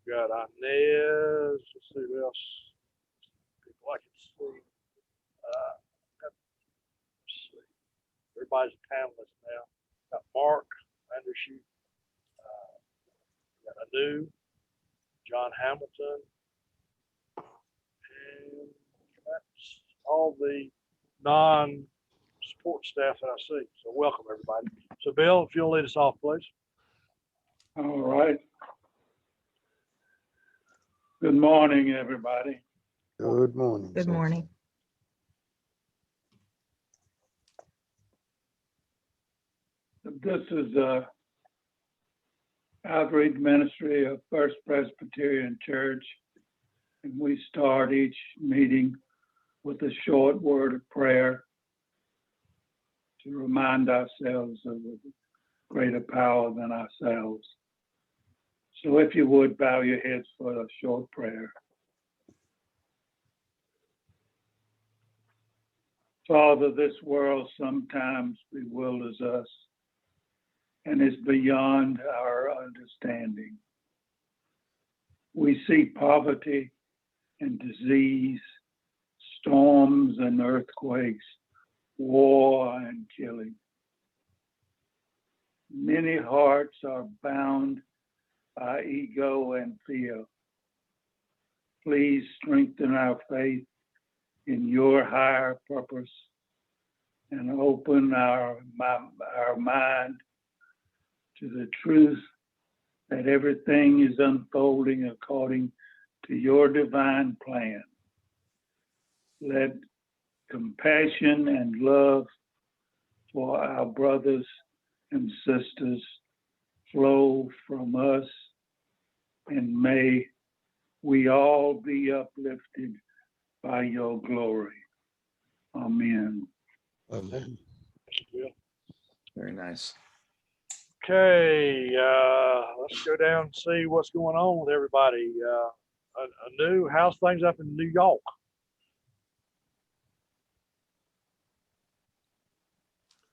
got Inez. Let's see who else. People I can see. Let's see. Everybody's a panelist now. Got Mark Andershoot. Got Anu, John Hamilton, and that's all the non-support staff that I see. So welcome everybody. So Bill, if you'll lead us off, please. All right. Good morning, everybody. Good morning. Good sir. morning. This is outreach ministry of First Presbyterian Church, and we start each meeting with a short word of prayer to remind ourselves of a greater power than ourselves. So if you would, bow your heads for a short prayer. Father, this world sometimes bewilders us and is beyond our understanding. We see poverty and disease, storms and earthquakes, war and killing. Many hearts are bound by ego and fear. Please strengthen our faith in your higher purpose and open our mind to the truth that everything is unfolding according to your divine plan. Let compassion and love for our brothers and sisters flow from us, and may we all be uplifted by your glory. Amen. Amen. Very nice. Okay, let's go down and see what's going on with everybody. How's things up in New York?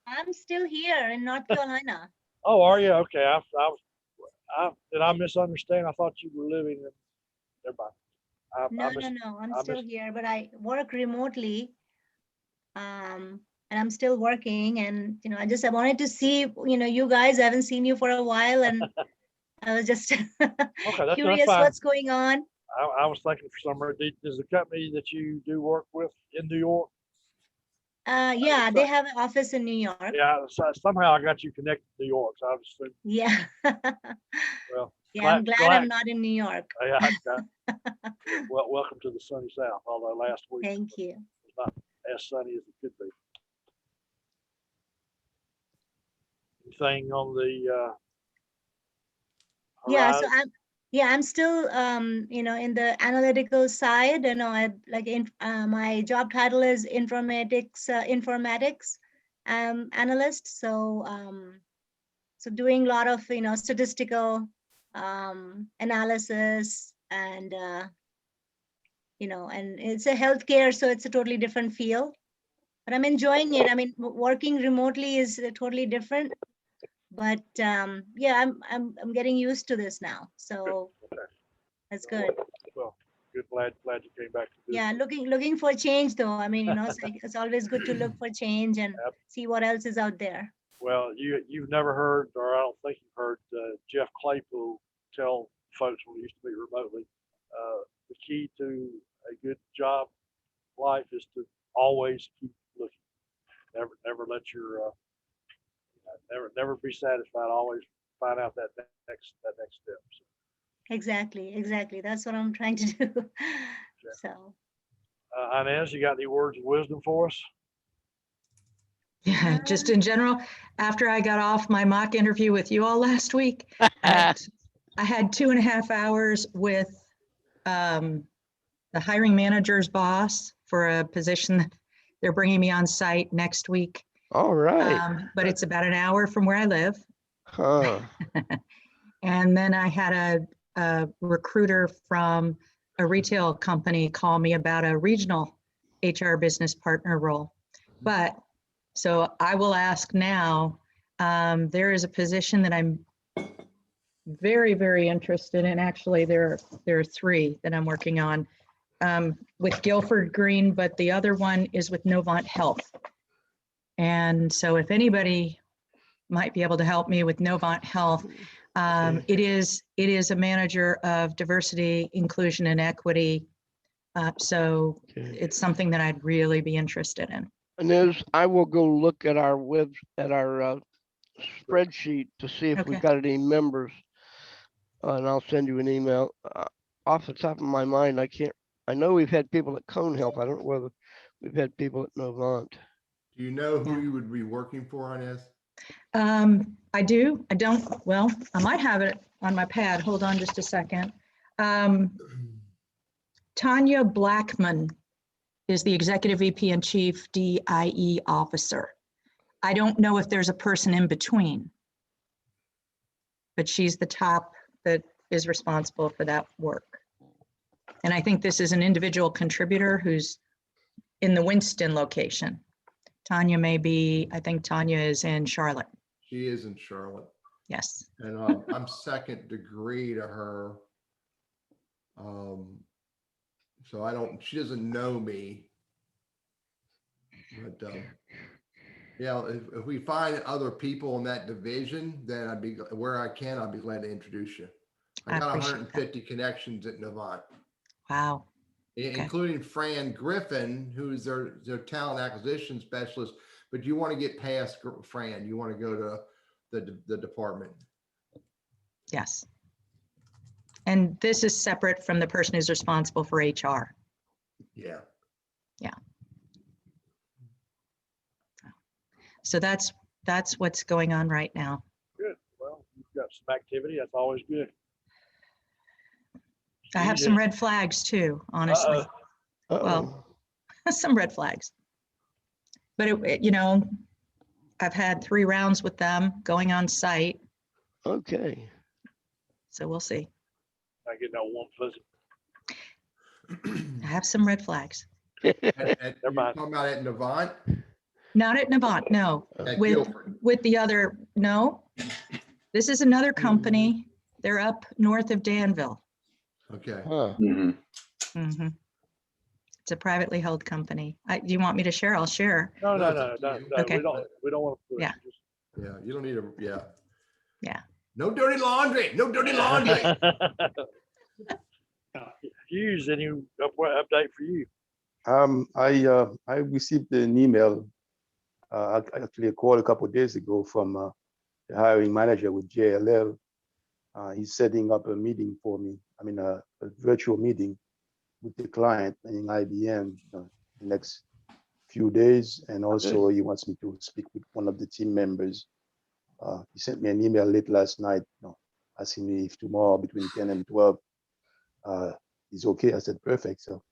I'm still here in North Carolina. Oh, are you? Okay, did I misunderstand? I thought you were living in, never mind. No. I'm still here, but I work remotely. And I'm still working, and I wanted to see you guys. I haven't seen you for a while, and I was just curious what's going on. I was thinking for some reason, does the company that you do work with in New York? Yeah, they have an office in New York. Yeah, so somehow I got you connected to New York, so I was thinking, Yeah. well, Yeah, I'm glad I'm not in New York. Yeah, well, welcome to the sunny South, although last week Thank you. was not as sunny as it could be. Anything on the horizon? I'm still in the analytical side. My job title is informatics analyst. So doing a lot of statistical analysis, and and it's a healthcare, so it's a totally different field. But I'm enjoying it. I mean, working remotely is totally different. But yeah, I'm getting used to this now, so okay. That's good. Well, good. Glad you came back to this. Yeah, looking for change though. I mean, it's always good to look for change and see what else is out there. Well, you've never heard, or I don't think you've heard, Jeff Claypool tell folks when we used to meet remotely, the key to a good job life is to always keep looking. Never let your never be satisfied. Always find out that next step. So. Exactly. That's what I'm trying to do. Okay. So. Inez, you got any words of wisdom for us? Yeah, just in general, after I got off my mock interview with you all last week, I had 2.5 hours with the hiring manager's boss for a position that they're bringing me on site next week. All right. But it's about an hour from where I live. Huh. And then I had a recruiter from a retail company call me about a regional HR business partner role. But so I will ask now, there is a position that I'm very, very interested in. Actually, there are three that I'm working on with Guilford Green, but the other one is with Novant Health. And so if anybody might be able to help me with Novant Health, it is a manager of diversity, inclusion, and equity. So Okay. it's something that I'd really be interested in. And I will go look at our spreadsheet to see if we've Okay. got any members. And I'll send you an email. Off the top of my mind, I know we've had people at Cone Health. I don't know whether we've had people at Novant. Do you know who Yeah. you would be working for on this? I do. I don't. Well, I might have it on my pad. Hold on just a second. Tanya Blackman is the Executive VP and Chief DIE Officer. I don't know if there's a person in between, but she's the top that is responsible for that work. And I think this is an individual contributor who's in the Winston location. Tanya may be, I think Tanya is in Charlotte. She is in Charlotte. Yes. And I'm second degree to her. So she doesn't know me. But yeah, if we find other people in that division, then I'll be glad to introduce you. I got appreciate that. 150 connections at Novant, Wow. including Fran Griffin, who's their talent acquisition specialist. But you want to get past Fran, you want to go to the department. Yes. And this is separate from the person who's responsible for HR. Yeah. So that's what's going on right now. Good. Well, you've got some activity. That's always good. I have some red flags too, honestly. Uh-oh. Some red flags. But I've had 3 rounds with them going on site. Okay. So we'll see. I get no one fuzzy. I have some red flags. You're Never mind. talking about at Novant? Not at Novant, no. At With Guilford. the other, no. This is another company. They're up north of Danville. Okay. Huh. Mhm. It's a privately held company. Do you want me to share? I'll share. No. Okay. We don't want to push. Yeah. Yeah, you don't need Yeah. No dirty laundry. No dirty laundry. Hughes, any update for you? I received an email, actually a call a couple of days ago from the hiring manager with JLL. He's setting up a meeting for me. A virtual meeting with the client in IBM the next few days. And also he wants me to speak with one of the team members. He sent me an email late last night, asking me if tomorrow between 10 and 12 is okay. I said, perfect. So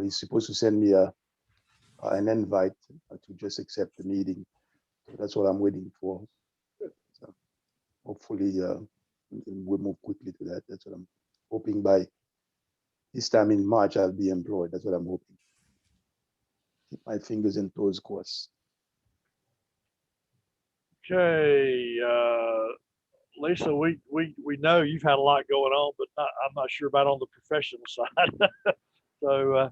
he's supposed to send me an invite to just accept the meeting. So that's what I'm waiting for. So hopefully we'll move quickly to that. That's what I'm hoping. By this time in March, I'll be employed. That's what I'm hoping. Keep my fingers and toes crossed. Okay, Lisa, we know you've had a lot going on, but I'm not sure about on the professional side. So,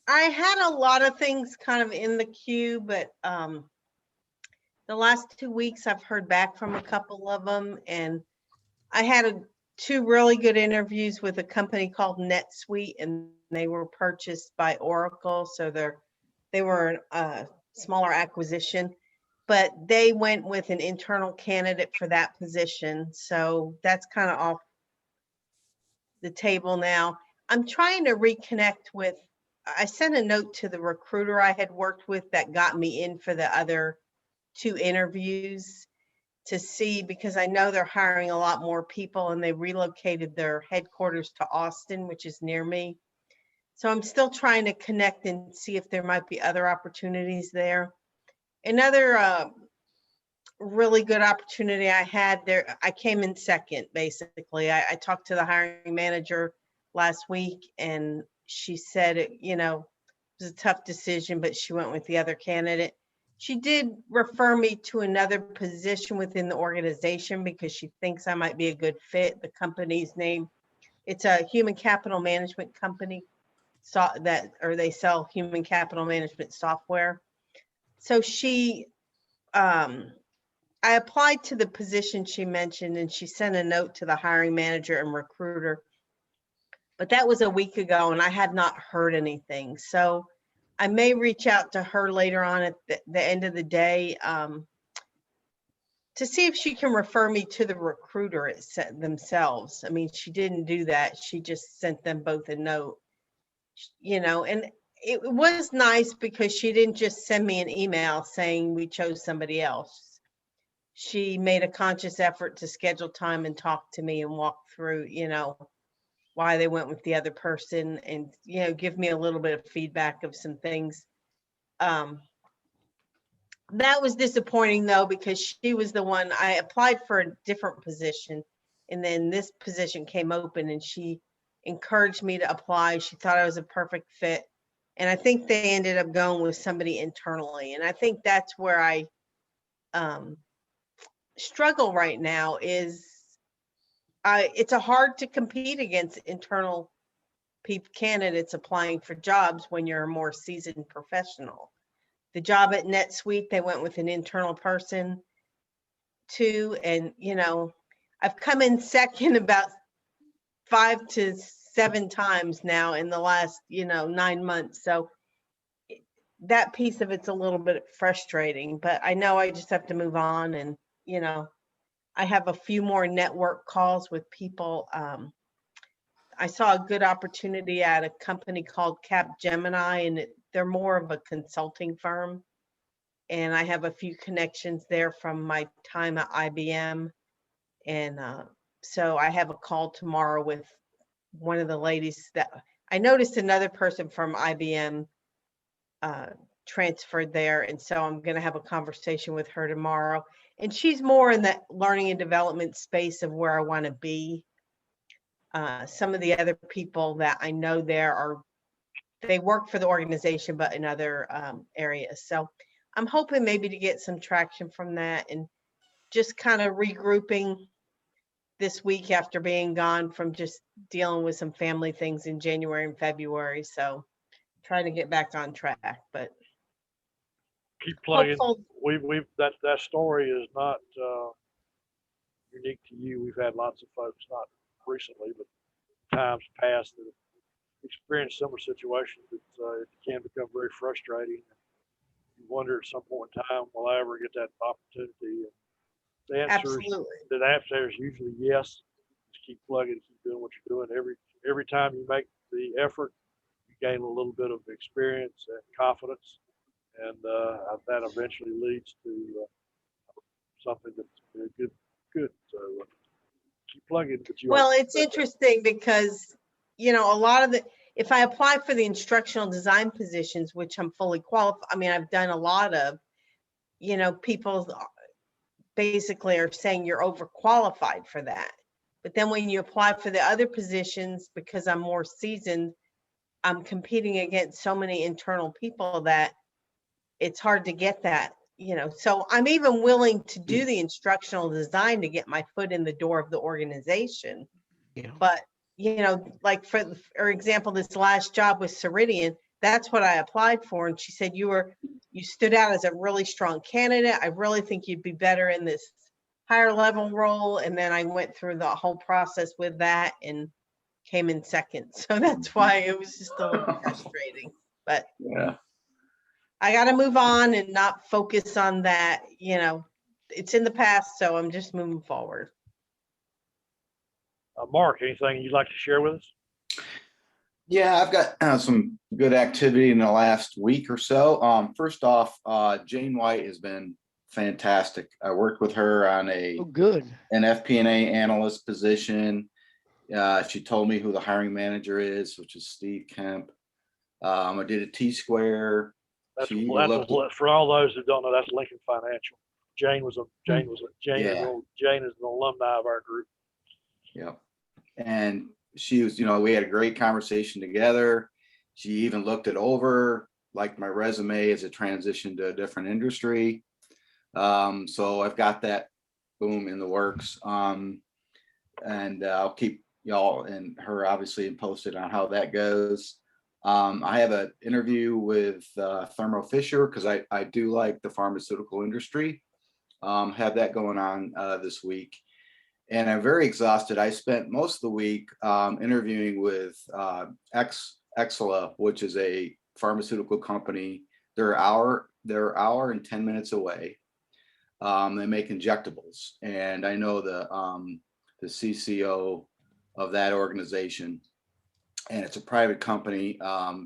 I had a lot of things kind of in the queue, but the last 2 weeks I've heard back from a couple of them, and I had 2 really good interviews with a company called NetSuite, and they were purchased by Oracle, so they were a smaller acquisition, but they went with an internal candidate for that position, so that's kind of off the table now. I'm trying to reconnect with, I sent a note to the recruiter I had worked with that got me in for the other 2 interviews to see, because I know they're hiring a lot more people and they relocated their headquarters to Austin, which is near me. So I'm still trying to connect and see if there might be other opportunities there. Another really good opportunity I had there, I came in second, basically. I talked to the hiring manager last week and she said, it was a tough decision, but she went with the other candidate. She did refer me to another position within the organization because she thinks I might be a good fit. The company's name, it's a human capital management company, they sell human capital management software. So I applied to the position she mentioned, and she sent a note to the hiring manager and recruiter. But that was a week ago, and I have not heard anything. So I may reach out to her later on at the end of the day to see if she can refer me to the recruiter themselves. I mean, she didn't do that. She just sent them both a note, and it was nice because she didn't just send me an email saying we chose somebody else. She made a conscious effort to schedule time and talk to me and walk through, why they went with the other person and, give me a little bit of feedback of some things. That was disappointing though, because she was the one, I applied for a different position and then this position came open and she encouraged me to apply. She thought I was a perfect fit. And I think they ended up going with somebody internally. And I think that's where I struggle right now is it's hard to compete against internal candidates applying for jobs when you're a more seasoned professional. The job at NetSuite, they went with an internal person too. And, I've come in second about 5 to 7 times now in the last, 9 months. So that piece of it's a little bit frustrating, but I know I just have to move on. And, I have a few more network calls with people. I saw a good opportunity at a company called Capgemini, and they're more of a consulting firm. And I have a few connections there from my time at IBM. And so I have a call tomorrow with one of the ladies that I noticed another person from IBM transferred there. And so I'm going to have a conversation with her tomorrow. And she's more in the learning and development space of where I want to be. Some of the other people that I know there they work for the organization, but in other areas. So I'm hoping maybe to get some traction from that and just kind of regrouping this week after being gone from just dealing with some family things in January and February. So trying to get back on track, but keep plugging. hopeful. We've that story is not unique to you. We've had lots of folks, not recently, but times past, that have experienced similar situations. It can become very frustrating. You wonder at some point in time, will I ever get that opportunity? And the answer is usually yes. Just keep plugging, keep doing what you're doing. Every time you make the effort, you gain a little bit of experience and confidence, and that eventually leads to something that's good. So keep plugging. Well, it's interesting because, a lot of if I apply for the instructional design positions, which I'm fully qualified, I mean, I've done a lot of, people basically are saying you're overqualified for that. But then when you apply for the other positions, because I'm more seasoned, I'm competing against so many internal people that it's hard to get that, so I'm even willing to do the instructional design to get my foot in the door of the organization. Yeah. But, like for example, this last job with Ceridian, that's what I applied for. And she said, you stood out as a really strong candidate. I really think you'd be better in this higher level role. And then I went through the whole process with that and came in second. So that's why it was just a little frustrating, but Yeah. I got to move on and not focus on that. It's in the past, so I'm just moving forward. Mark, anything you'd like to share with us? Yeah, I've got some good activity in the last week or so. First off, Jane White has been fantastic. I worked with her on Oh, good. an FP&A analyst position. She told me who the hiring manager is, which is Steve Kemp. I did a T-square. For all those who don't know, that's Lincoln Financial. Jane is an alumni of our group. Yeah. And she was, we had a great conversation together. She even looked it over, liked my resume as a transition to a different industry. So I've got that boom in the works. And I'll keep y'all and her obviously posted on how that goes. I have an interview with Thermo Fisher because I do like the pharmaceutical industry. Have that going on this week. And I'm very exhausted. I spent most of the week interviewing with Exela, which is a pharmaceutical company. They're an hour and 10 minutes away. They make injectables. And I know the CCO of that organization. And it's a private company,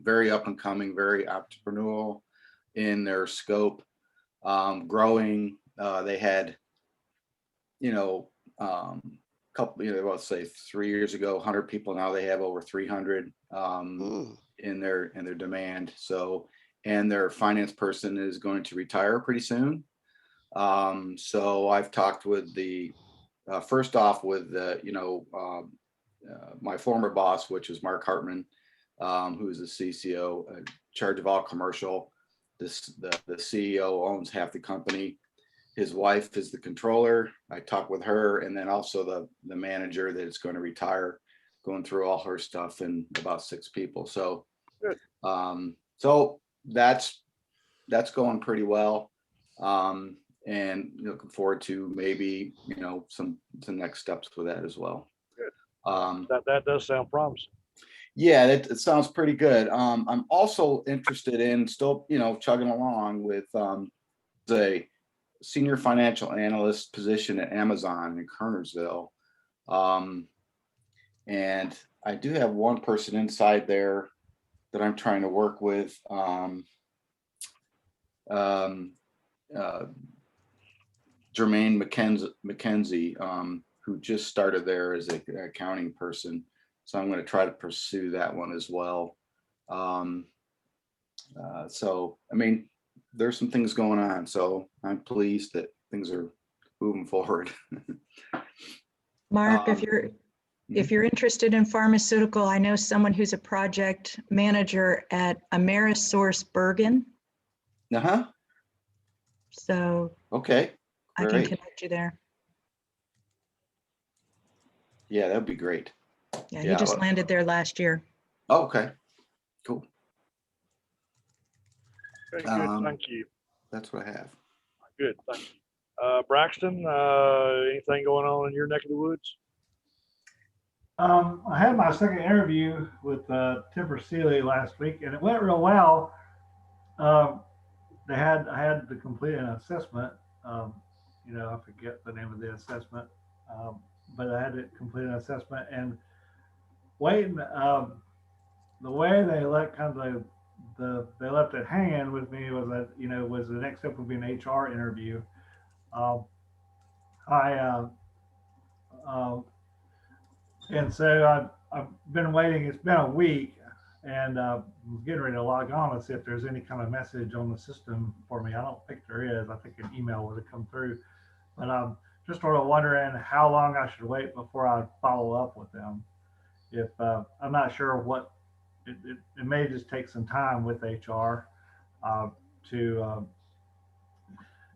very up and coming, very entrepreneurial in their scope, growing. They had, let's say 3 years ago, 100 people. Now they have over 300 in their demand. So, and their finance person is going to retire pretty soon. So I've talked with first off with my former boss, which is Mark Hartman, who is the CCO, in charge of all commercial. The CEO owns half the company. His wife is the controller. I talked with her, and then also the manager that is going to retire, going through all her stuff, and about 6 people. So, so that's going pretty well. And looking forward to maybe some next steps with that as well. That does sound promising. Yeah, it sounds pretty good. I'm also interested in still chugging along with the senior financial analyst position at Amazon in Kernersville, and I do have one person inside there that I'm trying to work with. Jermaine McKenzie, who just started there as an accounting person. So I'm going to try to pursue that one as well. So, I mean, there's some things going on. So I'm pleased that things are moving forward. Mark, if you're interested in pharmaceutical, I know someone who's a project manager at Amerisource Bergen. So Okay. I can Great. connect you there. Yeah, that'd be great. Yeah, he just landed there last year. Oh, okay. Cool. Okay, good. Thank you. That's what I have. Good. Thank you. Braxton, anything going on in your neck of the woods? I had my second interview with Tipper Seeley last week, and it went real well. I had to complete an assessment. I forget the name of the assessment, but I had to complete an assessment. And waiting, the way they let they left it hanging with me was that was the next step would be an HR interview. And so I've been waiting. It's been a week, and I'm getting ready to log on and see if there's any kind of message on the system for me. I don't think there is. I think an email would have come through, but I'm just sort of wondering how long I should wait before I follow up with them. If I'm not sure what it may just take some time with HR to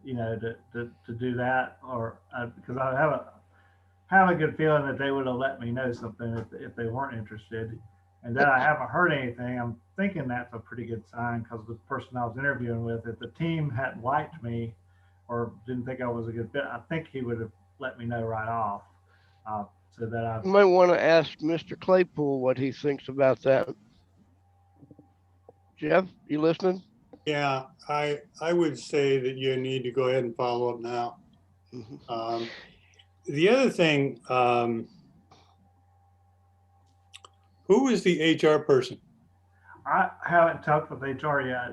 do that, or because I have a good feeling that they would have let me know something if they weren't interested. And then I haven't heard anything. I'm thinking that's a pretty good sign, because the person I was interviewing with, if the team hadn't liked me or didn't think I was a good fit, I think he would have let me know right off. So that You might want to ask Mr. Claypool what he thinks about that. Jeff, you listening? Yeah, I would say that you need to go ahead and follow up now. Mm-hmm. The other thing, who is the HR person? I haven't talked with HR yet.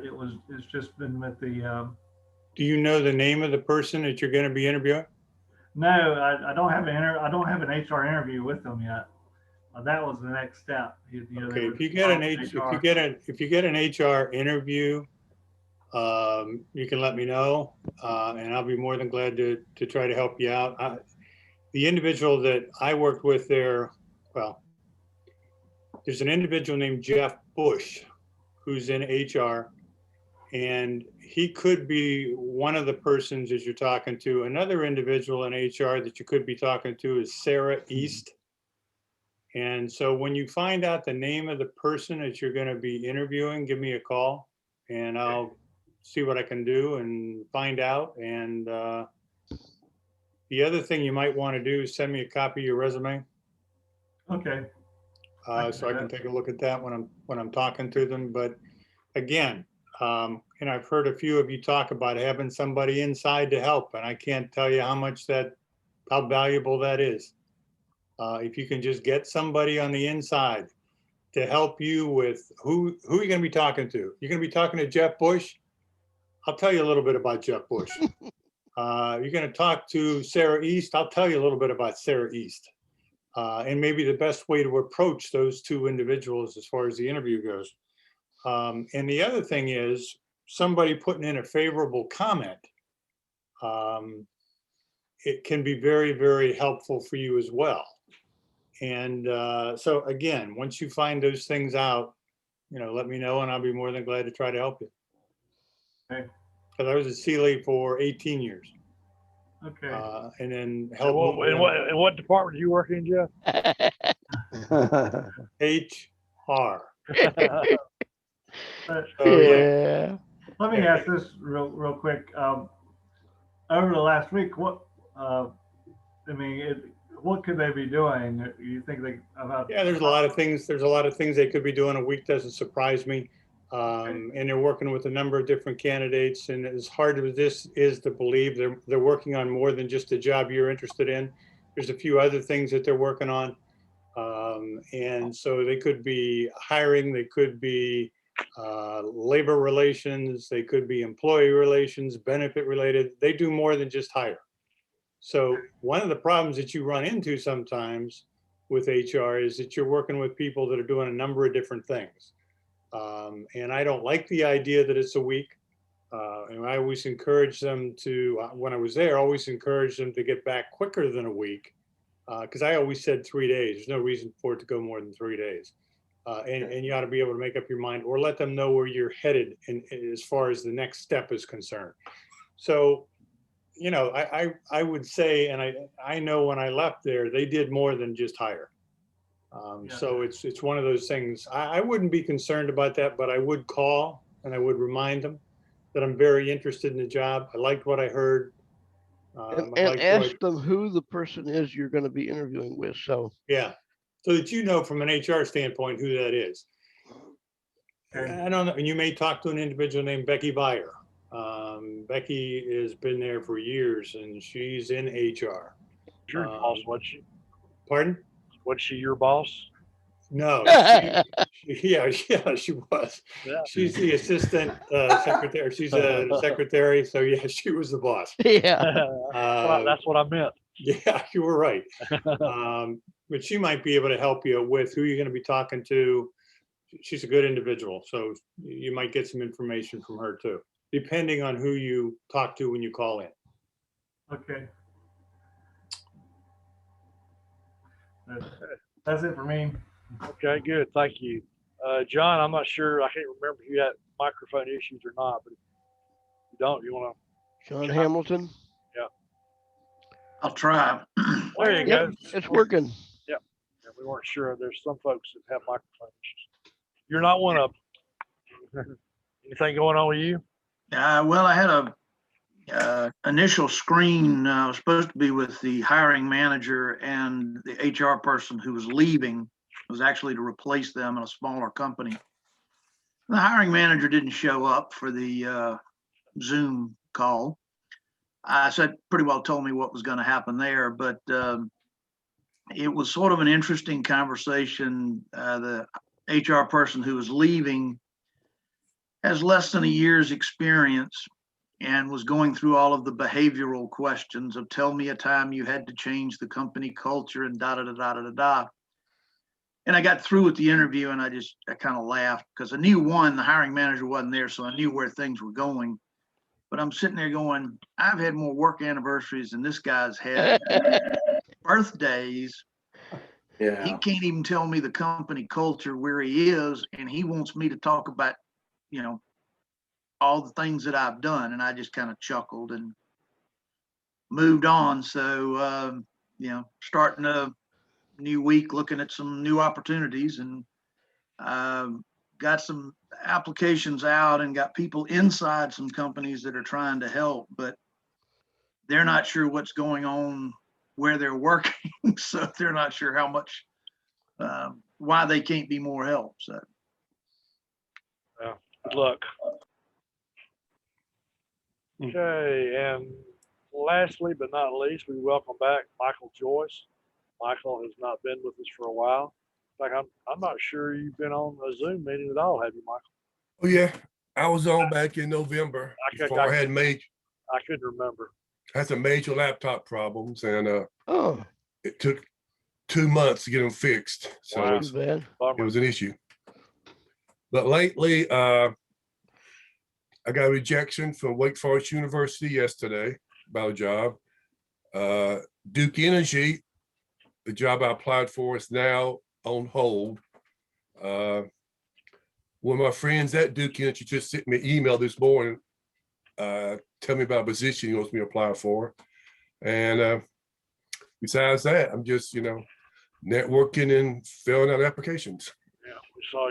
It's just been with the. Do you know the name of the person that you're going to be interviewing? No, I don't have I don't have an HR interview with them yet. That was the next step. Okay, if you get an HR interview, you can let me know, and I'll be more than glad to try to help you out. The individual that I worked with there, well, there's an individual named Jeff Bush who's in HR, And he could be one of the persons that you're talking to. Another individual in HR that you could be talking to is Sarah East. And so when you find out the name of the person that you're going to be interviewing, give me a call and I'll see what I can do and find out. And the other thing you might want to do is send me a copy of your resume. Okay. So I can take a look at that when I'm talking to them. But again, and I've heard a few of you talk about having somebody inside to help, and I can't tell you how valuable that is. If you can just get somebody on the inside to help you with who you're going to be talking to. You're going to be talking to Jeff Bush. I'll tell you a little bit about Jeff Bush. You're going to talk to Sarah East. I'll tell you a little bit about Sarah East. And maybe the best way to approach those two individuals as far as the interview goes. And the other thing is somebody putting in a favorable comment. It can be very, very helpful for you as well. And so again, once you find those things out, let me know and I'll be more than glad to try to help you. Okay. Because I was at Sealy for 18 years. Okay. And then In helped what department do you work in, Jeff? HR. But Oh, yeah. Yeah. let me ask this real quick. Over the last week, what could they be doing? You think about? Yeah, there's a lot of things. There's a lot of things they could be doing. A week doesn't surprise me. And they're working with a number of different candidates. And as hard as this is to believe, they're working on more than just a job you're interested in. There's a few other things that they're working on. And so they could be hiring, they could be labor relations, they could be employee relations, benefit related. They do more than just hire. So one of the problems that you run into sometimes with HR is that you're working with people that are doing a number of different things. And I don't like the idea that it's a week. And I always encourage them to, when I was there, always encourage them to get back quicker than a week. Because I always said 3 days. There's no reason for it to go more than 3 days. And you ought to be able to make up your mind or let them know where you're headed as far as the next step is concerned. So, I would say, and I know when I left there, they did more than just hire. So it's one of those things. I wouldn't be concerned about that, but I would call and I would remind them that I'm very interested in the job. I liked what I heard. And ask them who the person is you're going to be interviewing with. So yeah, so that from an HR standpoint who that is. Okay. I don't know. And you may talk to an individual named Becky Byer. Becky has been there for years and she's in HR. Your boss, wasn't she? Pardon? Was she your boss? No. She was. Yeah. She's the assistant secretary. She's a secretary. So yeah, she was the boss. Yeah. That's what I meant. Yeah, you were right. But she might be able to help you with who you're going to be talking to. She's a good individual. So you might get some information from her too, depending on who you talk to when you call in. Okay. That's it for me. Okay, good. Thank you. John, I'm not sure. I can't remember if you had microphone issues or not, but if you don't, you want to? John Hamilton. Yeah. I'll try. There you go. It's working. Yeah, we weren't sure. There's some folks that have microphone issues. You're not one of them. Anything going on with you? Well, I had a initial screen. I was supposed to be with the hiring manager and the HR person who was leaving. It was actually to replace them in a smaller company. The hiring manager didn't show up for the Zoom call. So it pretty well told me what was going to happen there, but it was sort of an interesting conversation. The HR person who was leaving has less than a year's experience and was going through all of the behavioral questions of tell me a time you had to change the company culture and da da da da da da. And I got through with the interview and I kind of laughed because I knew the hiring manager wasn't there, so I knew where things were going. But I'm sitting there going, I've had more work anniversaries than this guy's had birthdays. Yeah. He can't even tell me the company culture where he is, and he wants me to talk about, all the things that I've done. And I just kind of chuckled and moved on. So, starting a new week, looking at some new opportunities, and got some applications out and got people inside some companies that are trying to help, but they're not sure what's going on where they're working. So they're not sure how much, why they can't be more help. So. Yeah, good luck. Okay, and lastly but not least, we welcome back Michael Joyce. Michael has not been with us for a while. In fact, I'm not sure you've been on a Zoom meeting at all, have you, Michael? Oh yeah, I was on back in November before I had I couldn't remember. had some major laptop problems, and Oh, it took 2 months to get them fixed. So Wow. too bad. it Bummer. was an issue. But lately, I got a rejection from Wake Forest University yesterday about a job. Duke Energy, the job I applied for, is now on hold. One of my friends at Duke Energy just sent me an email this morning, tell me about a position he wants me to apply for. And besides that, I'm just, networking and filling out applications. Yeah, I saw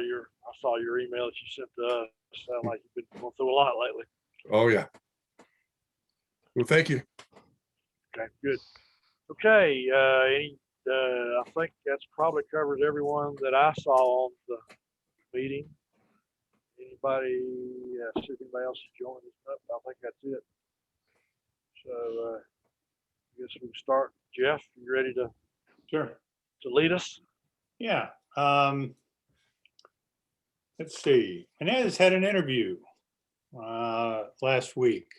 your email that you sent to us. Sound like you've been going through a lot lately. Oh yeah. Well, thank you. Okay, good. Okay, I think that's probably covers everyone that I saw on the meeting. Anybody, see if anybody else is joining us up? I think that's it. So, I guess we can start. Jeff, you ready to Sure. lead us? Yeah. Let's see. Inez had an interview last week,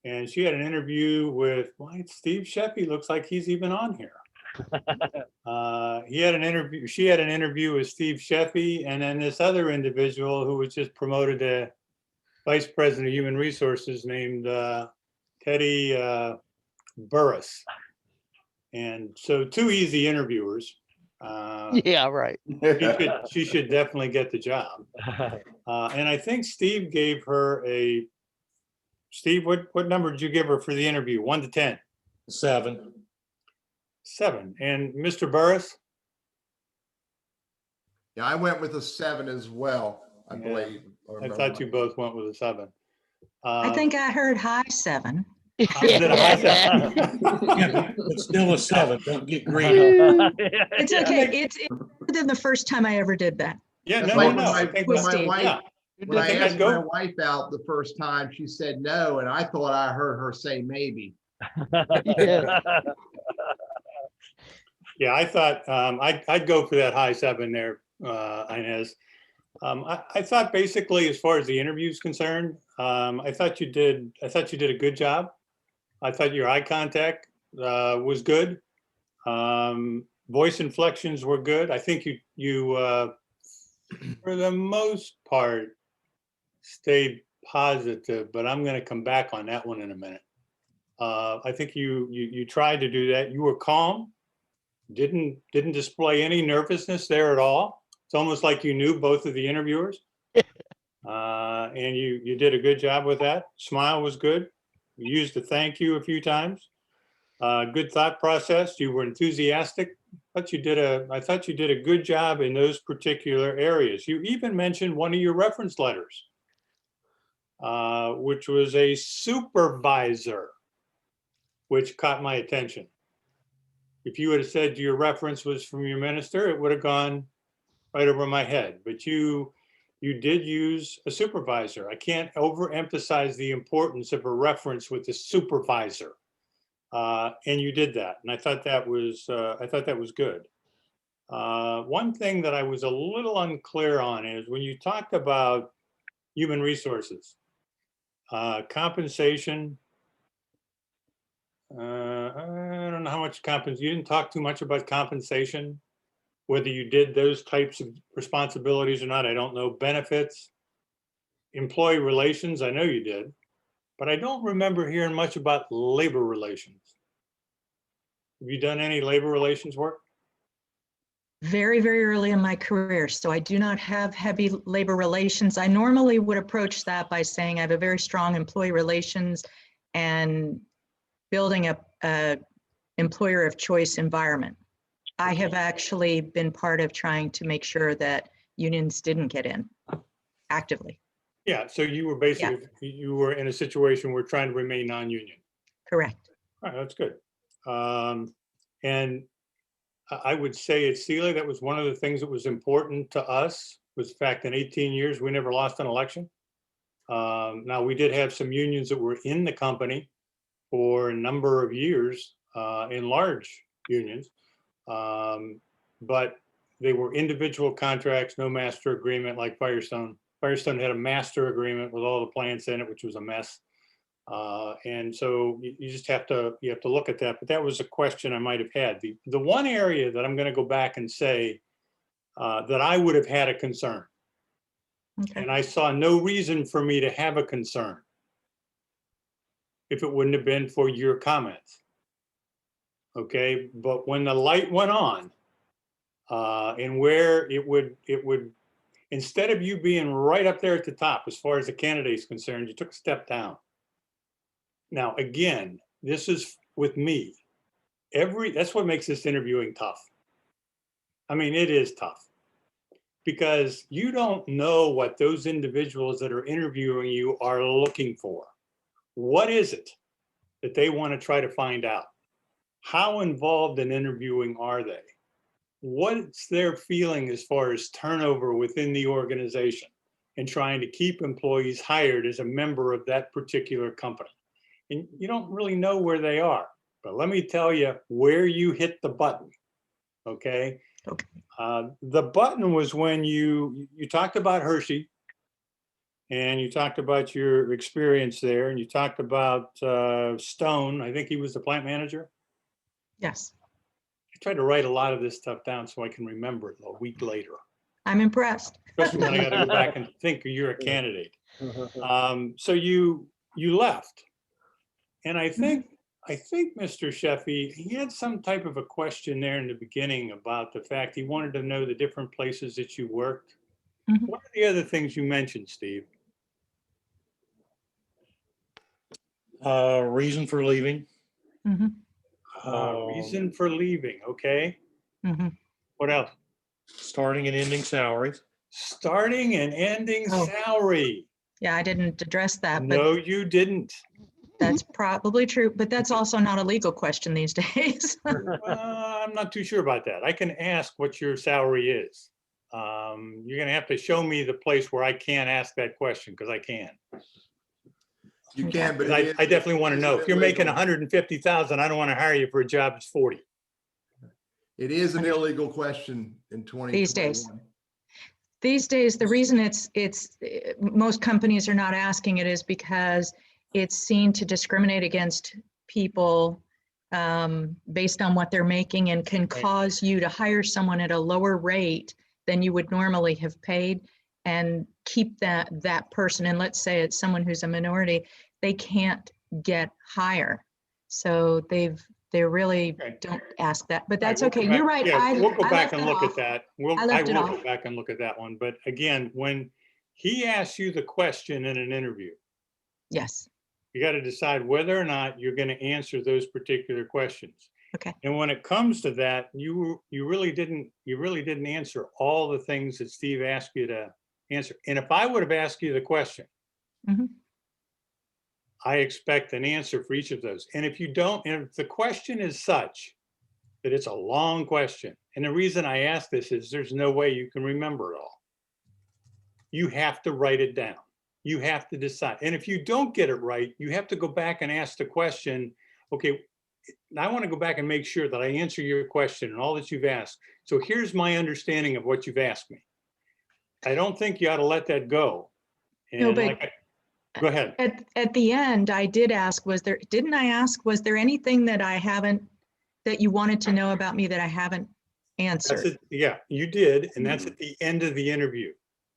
and she had an interview with Steve Sheffy. Looks like he's even on here. He had an interview. She had an interview with Steve Sheffy, and then this other individual who was just promoted to Vice President of Human Resources named Teddy Burriss. And so 2 easy interviewers. Yeah, right. She should definitely get the job. And I think Steve gave her Steve, what number did you give her for the interview? 1 to 10? 7. 7. And Mr. Burriss? Yeah, I went with a 7 as well, I Yeah, believe. I thought you both went with a 7. I think I heard high 7. Is it a high 7? It's still a 7. Don't get greedy. It's okay. It's better than the first time I ever did that. Yeah, That's no, like no, no. I think when my Steve, wife, yeah. when I think asked I'd my go. wife out the first time, she said no, and I thought I heard her say maybe. Yeah. Yeah, I thought I'd go for that high 7 there, Inez. I thought basically, as far as the interview is concerned, I thought you did a good job. I thought your eye contact was good. Voice inflections were good. I think you for the most part stayed positive, but I'm going to come back on that one in a minute. I think you tried to do that. You were calm. Didn't display any nervousness there at all. It's almost like you knew both of the interviewers. And you did a good job with that. Smile was good. You used the thank you a few times. Good thought process. You were enthusiastic. I thought you did a good job in those particular areas. You even mentioned one of your reference letters, which was a supervisor, which caught my attention. If you would have said your reference was from your minister, it would have gone right over my head. But you did use a supervisor. I can't overemphasize the importance of a reference with the supervisor. And you did that, and I thought that was good. One thing that I was a little unclear on is when you talked about human resources, compensation. I don't know how much you didn't talk too much about compensation, whether you did those types of responsibilities or not. I don't know. Benefits, employee relations, I know you did, but I don't remember hearing much about labor relations. Have you done any labor relations work? very, very early in my career. So I do not have heavy labor relations. I normally would approach that by saying I have a very strong employee relations and building a employer of choice environment. I have actually been part of trying to make sure that unions didn't get in actively. Yeah, so you were basically, you were in a situation where trying to remain non-union. Correct. All right, that's good. And I would say at Sealy, that was one of the things that was important to us, was the fact in 18 years, we never lost an election. Now, we did have some unions that were in the company for a number of years, in large unions. But they were individual contracts, no master agreement like Firestone. Firestone had a master agreement with all the plants in it, which was a mess. And so you just have to look at that. But that was a question I might have had. The one area that I'm going to go back and say that I would have had a concern, and I saw no reason for me to have a concern if it wouldn't have been for your comments. Okay, but when the light went on, and where it would, instead of you being right up there at the top as far as the candidate is concerned, you took a step down. Now, again, this is with me. That's what makes this interviewing tough. I mean, it is tough because you don't know what those individuals that are interviewing you are looking for. What is it that they want to try to find out? How involved in interviewing are they? What's their feeling as far as turnover within the organization and trying to keep employees hired as a member of that particular company? And you don't really know where they are, but let me tell you where you hit the button, okay? Okay. The button was when you talked about Hershey, and you talked about your experience there, and you talked about Stone. I think he was the plant manager. Yes. I tried to write a lot of this stuff down so I can remember it a week later. I'm impressed. Especially when I got to go back and think you're a candidate. So you left, and I think Mr. Sheffy, he had some type of a question there in the beginning about the fact he wanted to know the different places that you worked. Mhm. What are the other things you mentioned, Steve? Reason for leaving. Mhm. Reason for leaving, okay. Mhm. What else? Starting and ending salaries. Starting and ending Oh. salary. Yeah, I didn't address that, but No, you didn't. that's probably true, but that's also not a legal question these days. I'm not too sure about that. I can ask what your salary is. You're gonna have to show me the place where I can ask that question, because I can. You can, but I definitely want to know. If you're making 150,000, I don't want to hire you for a job that's 40. It is an illegal question in 2021. These days. These days, the reason most companies are not asking it is because it's seen to discriminate against people based on what they're making, and can cause you to hire someone at a lower rate than you would normally have paid and keep that person. And let's say it's someone who's a minority, they can't get higher. So they really don't ask that, but that's okay. You're right. Yeah, we'll go I back left and it look off. at that. I left it will off. go back and look at that one. But again, when he asks you the question in an interview, Yes. you got to decide whether or not you're going to answer those particular questions. Okay. And when it comes to that, you really didn't answer all the things that Steve asked you to answer. And if I would have asked you the question, Mhm. I expect an answer for each of those. And if you don't, and if the question is such that it's a long question, and the reason I ask this is there's no way you can remember it all. You have to write it down. You have to decide. And if you don't get it right, you have to go back and ask the question, okay, I want to go back and make sure that I answer your question and all that you've asked. So here's my understanding of what you've asked me. I don't think you ought to let that go. No, And but go ahead. at the end, I did ask, was there anything that you wanted to know about me that I haven't answered? Yeah, you did. And that's at the end of the interview.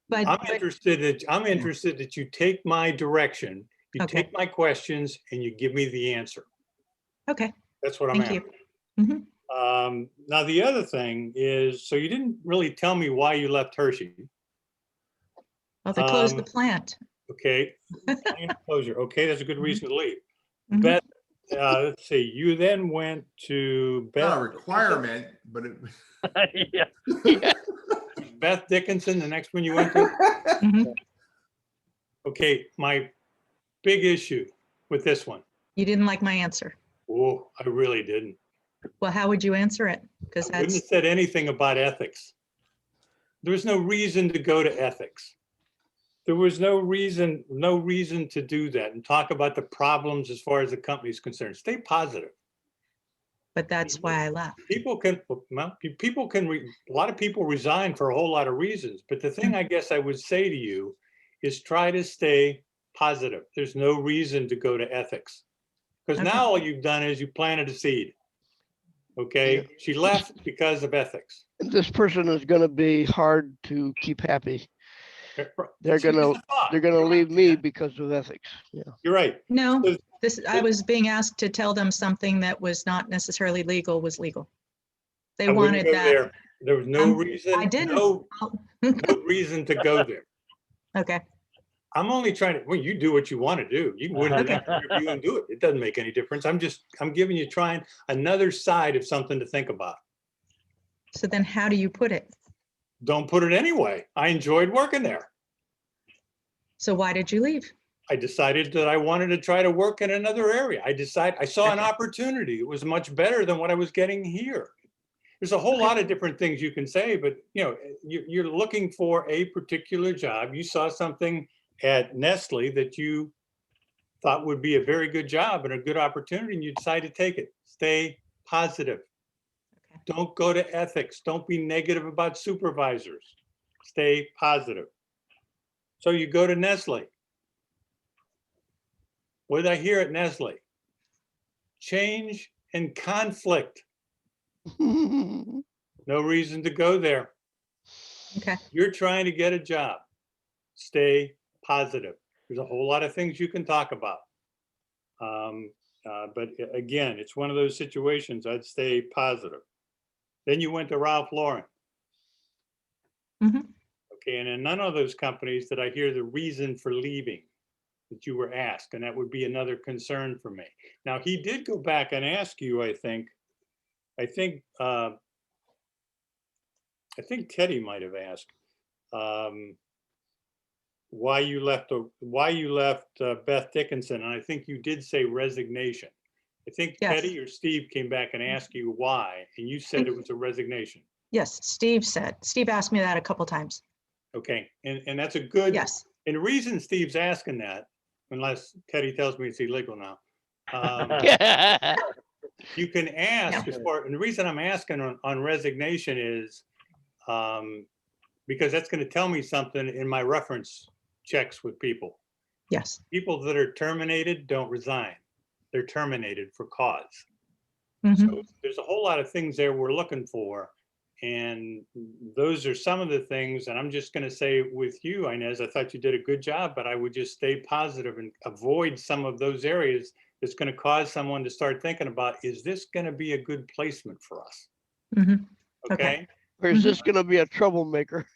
But I'm interested that you take my direction, you Okay. take my questions, and you give me the answer. Okay. That's what I'm Thank after. you. Mhm. Now, the other thing is, so you didn't really tell me why you left Hershey. Well, they closed the plant. Okay, plant closure. Okay, that's a good reason to leave. Mhm. Beth, let's see, you then went to Not a Beth, requirement, but it. Yeah. Beth Dickinson, the next one you went to? Mhm. Okay, my big issue with this one. You didn't like my answer. Oh, I really didn't. Well, how would you answer it? Because I wouldn't have that's, said anything about ethics. There was no reason to go to ethics. There was no reason to do that and talk about the problems as far as the company is concerned. Stay positive. but that's why I left. People can, well, a lot of people resign for a whole lot of reasons. But the thing I guess I would say to you is try to stay positive. There's no reason to go to ethics. Because Okay. now all you've done is you planted a seed. Okay, she left because of ethics. This person is gonna be hard to keep happy. They're She was gonna the thought. they're gonna leave me because of ethics. Yeah. You're right. No, So- I was being asked to tell them something that was not necessarily legal was legal. They I wouldn't wanted go that. there. There was no reason. I didn't. No reason to go there. Okay, I'm only trying to, well, you do what you want to do. You can win the next interview and do it. It doesn't make any difference. I'm giving you trying another side of something to think about. so then how do you put it? Don't put it anyway. I enjoyed working there. So why did you leave? I decided that I wanted to try to work in another area. I saw an opportunity. It was much better than what I was getting here. There's a whole lot of different things you can say, but you know, you're looking for a particular job. You saw something at Nestle that you thought would be a very good job and a good opportunity, and you decide to take it. Stay positive. Okay. Don't go to ethics. Don't be negative about supervisors. Stay positive. So you go to Nestle. What did I hear at Nestle? Change and conflict. No reason to go there. Okay, You're trying to get a job. Stay positive. There's a whole lot of things you can talk about. But again, it's one of those situations. I'd stay positive. Then you went to Ralph Lauren. Mhm. Okay, and in none of those companies did I hear the reason for leaving that you were asked, and that would be another concern for me. Now, he did go back and ask you, I think Teddy might have asked why you left Beth Dickinson, and I think you did say resignation. I think Yes. Teddy or Steve came back and asked you why, and you said it was a resignation. yes, Steve asked me that a couple times. Okay, and that's a good. Yes, And the reason Steve's asking that, unless Teddy tells me it's illegal now, you can ask as far, and the reason I'm asking on resignation is because that's going to tell me something in my reference checks with people. yes. People that are terminated don't resign. They're terminated for cause. Mhm. So there's a whole lot of things there we're looking for. And those are some of the things, and I'm just going to say with you, Inez, I thought you did a good job, but I would just stay positive and avoid some of those areas that's going to cause someone to start thinking about, is this going to be a good placement for us? Mhm. Okay. Or is this gonna be a troublemaker?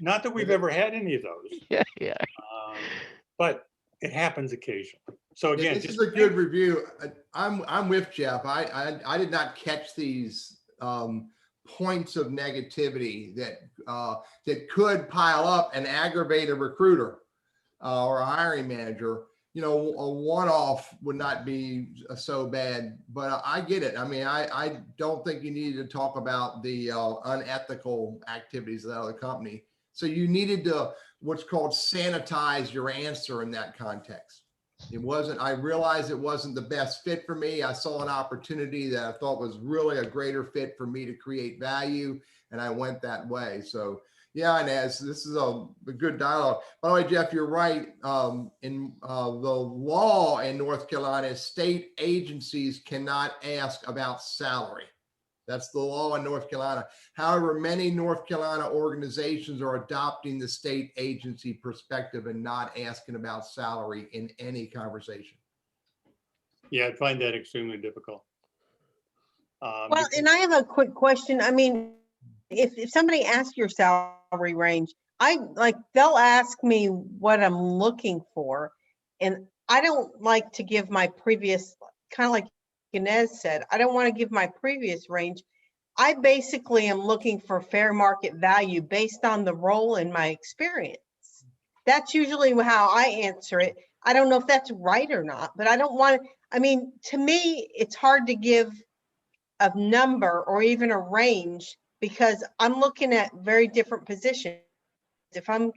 Not that we've ever had any of those, Yeah. but it happens occasionally. So Yeah, again, this just is a good review. I'm with Jeff. I did not catch these points of negativity that could pile up and aggravate a recruiter or a hiring manager. You know, a one-off would not be so bad, but I get it. I mean, I don't think you need to talk about the unethical activities of that other company. So you needed to what's called sanitize your answer in that context. It wasn't, I realized it wasn't the best fit for me. I saw an opportunity that I thought was really a greater fit for me to create value, and I went that way. So yeah, Inez, this is a good dialogue. By the way, Jeff, you're right. In the law in North Carolina, state agencies cannot ask about salary. That's the law in North Carolina. However, many North Carolina organizations are adopting the state agency perspective and not asking about salary in any conversation. Yeah, I find that extremely difficult. Well, because- and I have a quick question. I mean, if somebody asks your salary range, they'll ask me what I'm looking for. And I don't like to give my previous, kind of like Inez said, I don't want to give my previous range. I basically am looking for fair market value based on the role and my experience. That's usually how I answer it. I don't know if that's right or not, but I don't want, I mean, to me, it's hard to give a number or even a range because I'm looking at very different positions. If I'm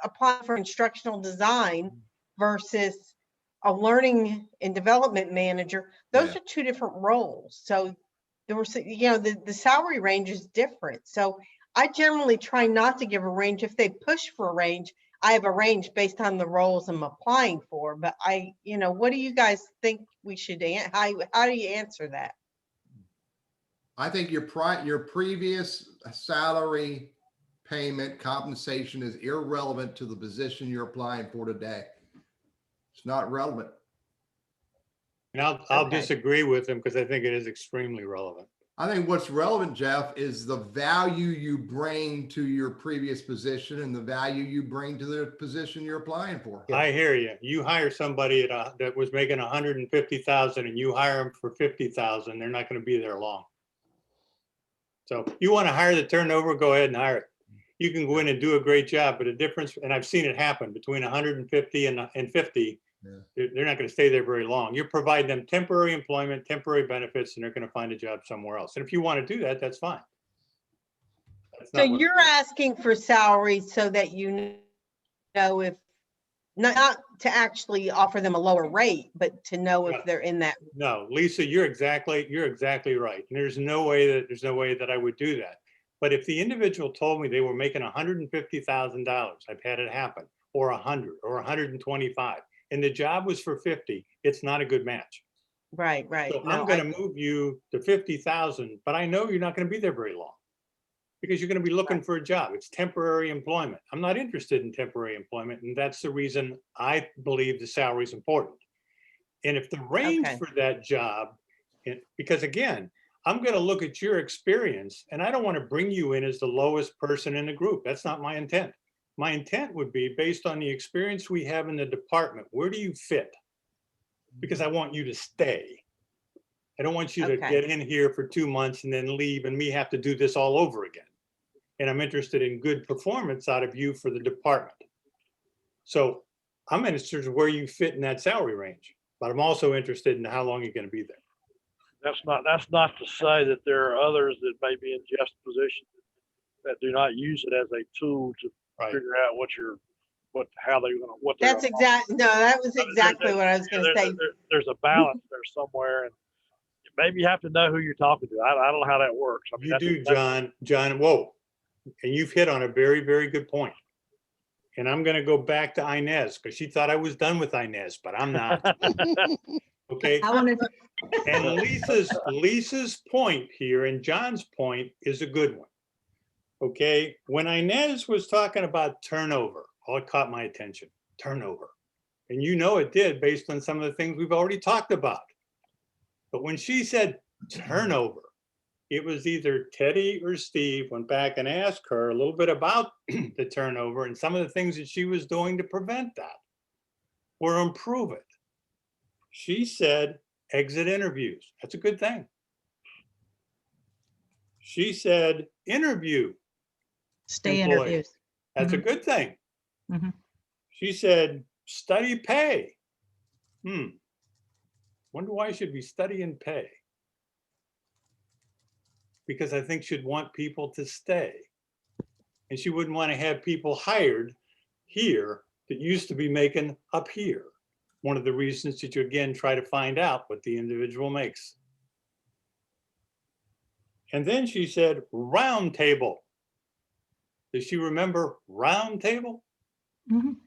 applying for instructional design versus a learning and development manager, those Yeah. are two different roles. So there was, the salary range is different. So I generally try not to give a range. If they push for a range, I have a range based on the roles I'm applying for. But what do you guys think we should, how do you answer that? I think your previous salary payment compensation is irrelevant to the position you're applying for today. It's not relevant. And I'll Okay. disagree with him because I think it is extremely relevant. I think what's relevant, Jeff, is the value you bring to your previous position and the value you bring to the position you're applying for. I hear you. You hire somebody that was making 150,000 and you hire them for 50,000, they're not going to be there long. So you want to hire the turnover, go ahead and hire it. You can go in and do a great job, but a difference, and I've seen it happen between 150 and 50, they're not going to stay there very long. You're providing them temporary employment, temporary benefits, and they're going to find a job somewhere else. And if you want to do that, that's fine. That's So not what- you're asking for salaries so that you know if, not to actually offer them a lower rate, but to know if Yeah. they're in that. No, Lisa, you're exactly right. And there's no way that I would do that. But if the individual told me they were making $150,000, I've had it happen, or 100 or 125, and the job was for 50, it's not a good match. Right. So No, I'm going to move you to 50,000, but I know you're not going to be there very long because you're going to be looking for a job. It's temporary employment. I'm not interested in temporary employment. And that's the reason I believe the salary is important. And if the range Okay. for that job, because again, I'm going to look at your experience and I don't want to bring you in as the lowest person in the group. That's not my intent. My intent would be based on the experience we have in the department. Where do you fit? Because I want you to stay. I don't want you to Okay. get in here for 2 months and then leave and me have to do this all over again. And I'm interested in good performance out of you for the department. So I'm interested in where you fit in that salary range, but I'm also interested in how long you're going to be there. That's not to say that there are others that may be in Jeff's position that do not use it as a tool to Right. figure out how they're going to, what they're That's gonna exactly, no, that was exactly what I was going to say. there's a balance there somewhere, and maybe you have to know who you're talking to. I don't know how that works. I mean, You do, John, whoa. And you've hit on a very, very good point. And I'm going to go back to Inez because she thought I was done with Inez, but I'm not. Okay. I want to, And Lisa's point here and John's point is a good one. Okay. When Inez was talking about turnover, it caught my attention, turnover. And you know it did based on some of the things we've already talked about. But when she said turnover, it was either Teddy or Steve went back and asked her a little bit about the turnover and some of the things that she was doing to prevent that or improve it. She said exit interviews. That's a good thing. She said interview. stay employees. interviews. That's a good thing. Mhm. She said study pay. Wonder why should we study and pay? Because I think she'd want people to stay. And she wouldn't want to have people hired here that used to be making up here. One of the reasons that you again try to find out what the individual makes. And then she said round table. Does she remember round table? Mhm.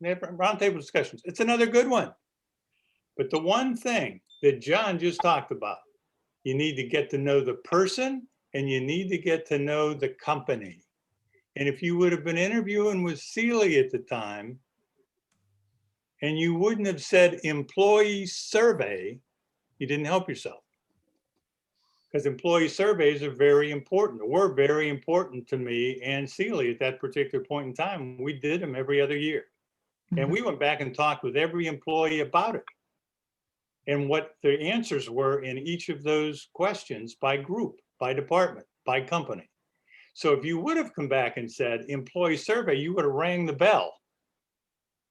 Yeah, round table discussions. It's another good one. But the one thing that John just talked about, you need to get to know the person and you need to get to know the company. And if you would have been interviewing with Sealy at the time and you wouldn't have said employee survey, you didn't help yourself. because employee surveys are very important, were very important to me and Sealy at that particular point in time. We did them every other year. And we went back and talked with every employee about it and what the answers were in each of those questions by group, by department, by company. So if you would have come back and said employee survey, you would have rang the bell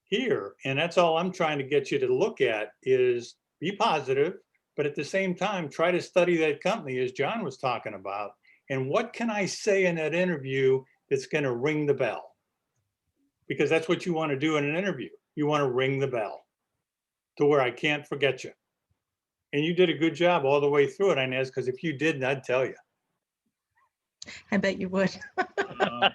here. And that's all I'm trying to get you to look at is be positive, but at the same time, try to study that company as John was talking about. And what can I say in that interview that's going to ring the bell? Because that's what you want to do in an interview. You want to ring the bell to where I can't forget you. And you did a good job all the way through it, Inez, because if you didn't, I'd tell you. I bet you would. But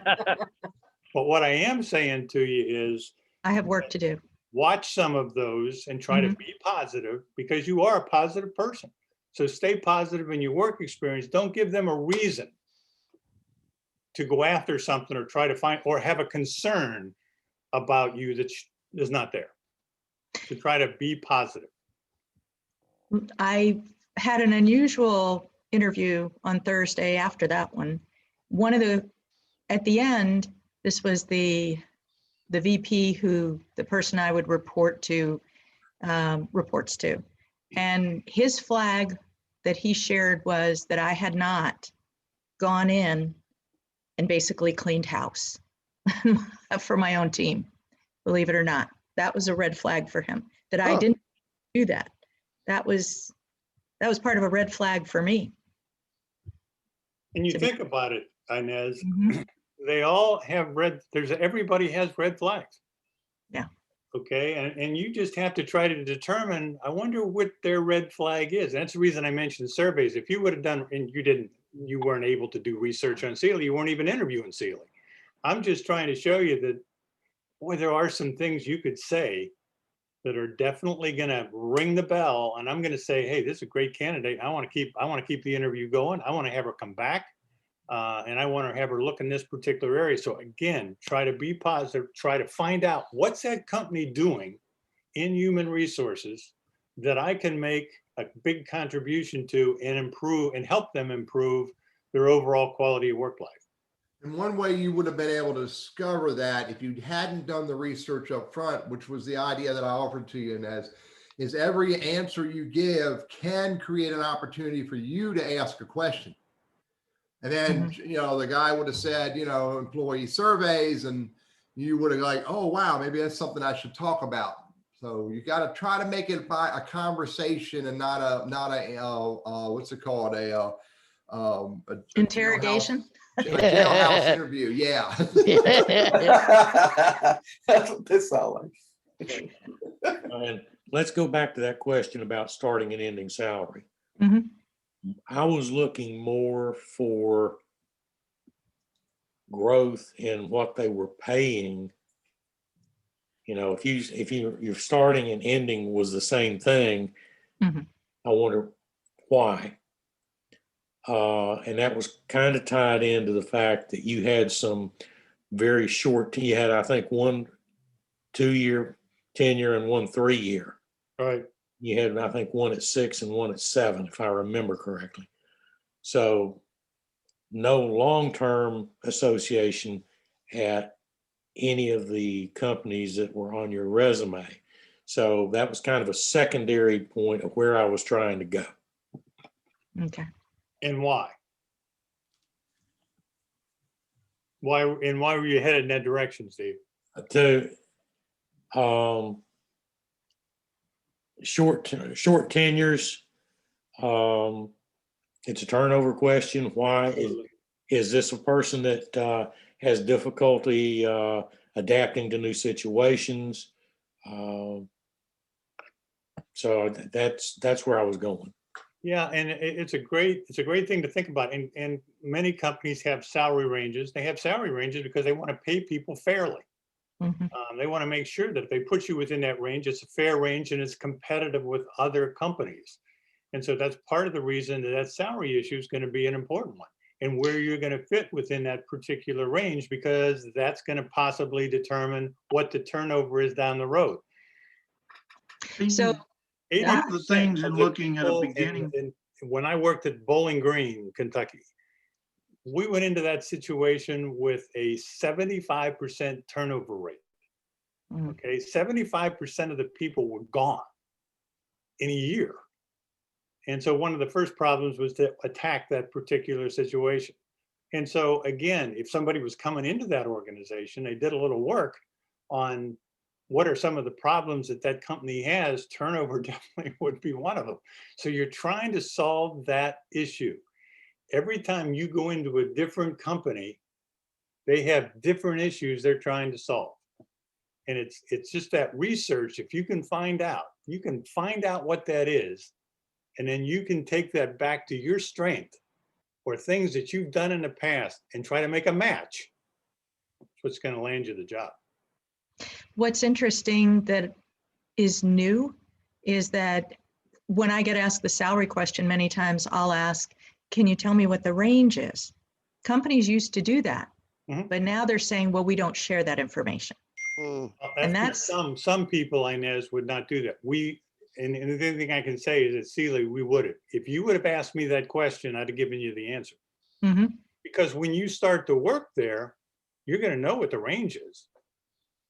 what I am saying to you is I have work to do. watch some of those and try to be positive because you are a positive person. So stay positive in your work experience. Don't give them a reason to go after something or try to find or have a concern about you that is not there. To try to be positive. I had an unusual interview on Thursday after that one. At the end, this was the VP who the person I would report to reports to. And his flag that he shared was that I had not gone in and basically cleaned house for my own team, believe it or not. That was a red flag for him, that I didn't do that. That was part of a red flag for me. And you think about it, Inez, they all have everybody has red flags. Yeah. Okay, and you just have to try to determine, I wonder what their red flag is. That's the reason I mentioned surveys. If you would have done, and you weren't able to do research on Sealy, you weren't even interviewing Sealy. I'm just trying to show you that, boy, there are some things you could say that are definitely going to ring the bell. And I'm going to say, hey, this is a great candidate. I want to keep the interview going. I want to have her come back. And I want to have her look in this particular area. So again, try to be positive, try to find out what's that company doing in human resources that I can make a big contribution to and improve and help them improve their overall quality of work life. And one way you would have been able to discover that if you hadn't done the research up front, which was the idea that I offered to you, Inez, is every answer you give can create an opportunity for you to ask a question. And then, the guy would have said, employee surveys, and you would have like, oh, wow, maybe that's something I should talk about. So you got to try to make it by a conversation and not a what's it called? Interrogation. A jailhouse interview. Yeah. That's what this sounds like. And let's go back to that question about starting and ending salary. I was looking more for growth in what they were paying. If your starting and ending was the same thing, I wonder why. And that was kind of tied into the fact that you had some very short, you had, I think, 1 2-year tenure and 1 3-year. Right. You had, I think, 1 at 6 and 1 at 7, if I remember correctly. So no long-term association at any of the companies that were on your resume. So that was kind of a secondary point of where I was trying to go. Okay. And why? Why were you headed in that direction, Steve? Short tenures. It's a turnover question. Why is this a person that has difficulty adapting to new situations? So that's where I was going. Yeah, and it's a great thing to think about. And many companies have salary ranges. They have salary ranges because they want to pay people fairly. They want to make sure that if they put you within that range, it's a fair range and it's competitive with other companies. And so that's part of the reason that salary issue is going to be an important one, and where you're going to fit within that particular range, because that's going to possibly determine what the turnover is down the road. So one of the things in looking at a beginning. when I worked at Bowling Green, Kentucky, we went into that situation with a 75% turnover rate. Okay, 75% of the people were gone in a year. And so one of the first problems was to attack that particular situation. And so again, if somebody was coming into that organization, they did a little work on what are some of the problems that that company has, turnover definitely would be one of them. So you're trying to solve that issue. Every time you go into a different company, they have different issues they're trying to solve. And it's just that research, if you can find out what that is, and then you can take that back to your strength or things that you've done in the past and try to make a match. That's what's going to land you the job. What's interesting that is new is that when I get asked the salary question, many times I'll ask, can you tell me what the range is? Companies used to do that, but now they're saying, well, we don't share that information. Well, And that's some people, Inez, would not do that. And the only thing I can say is at Sealy, we would have. If you would have asked me that question, I'd have given you the answer. Because when you start to work there, you're going to know what the range is.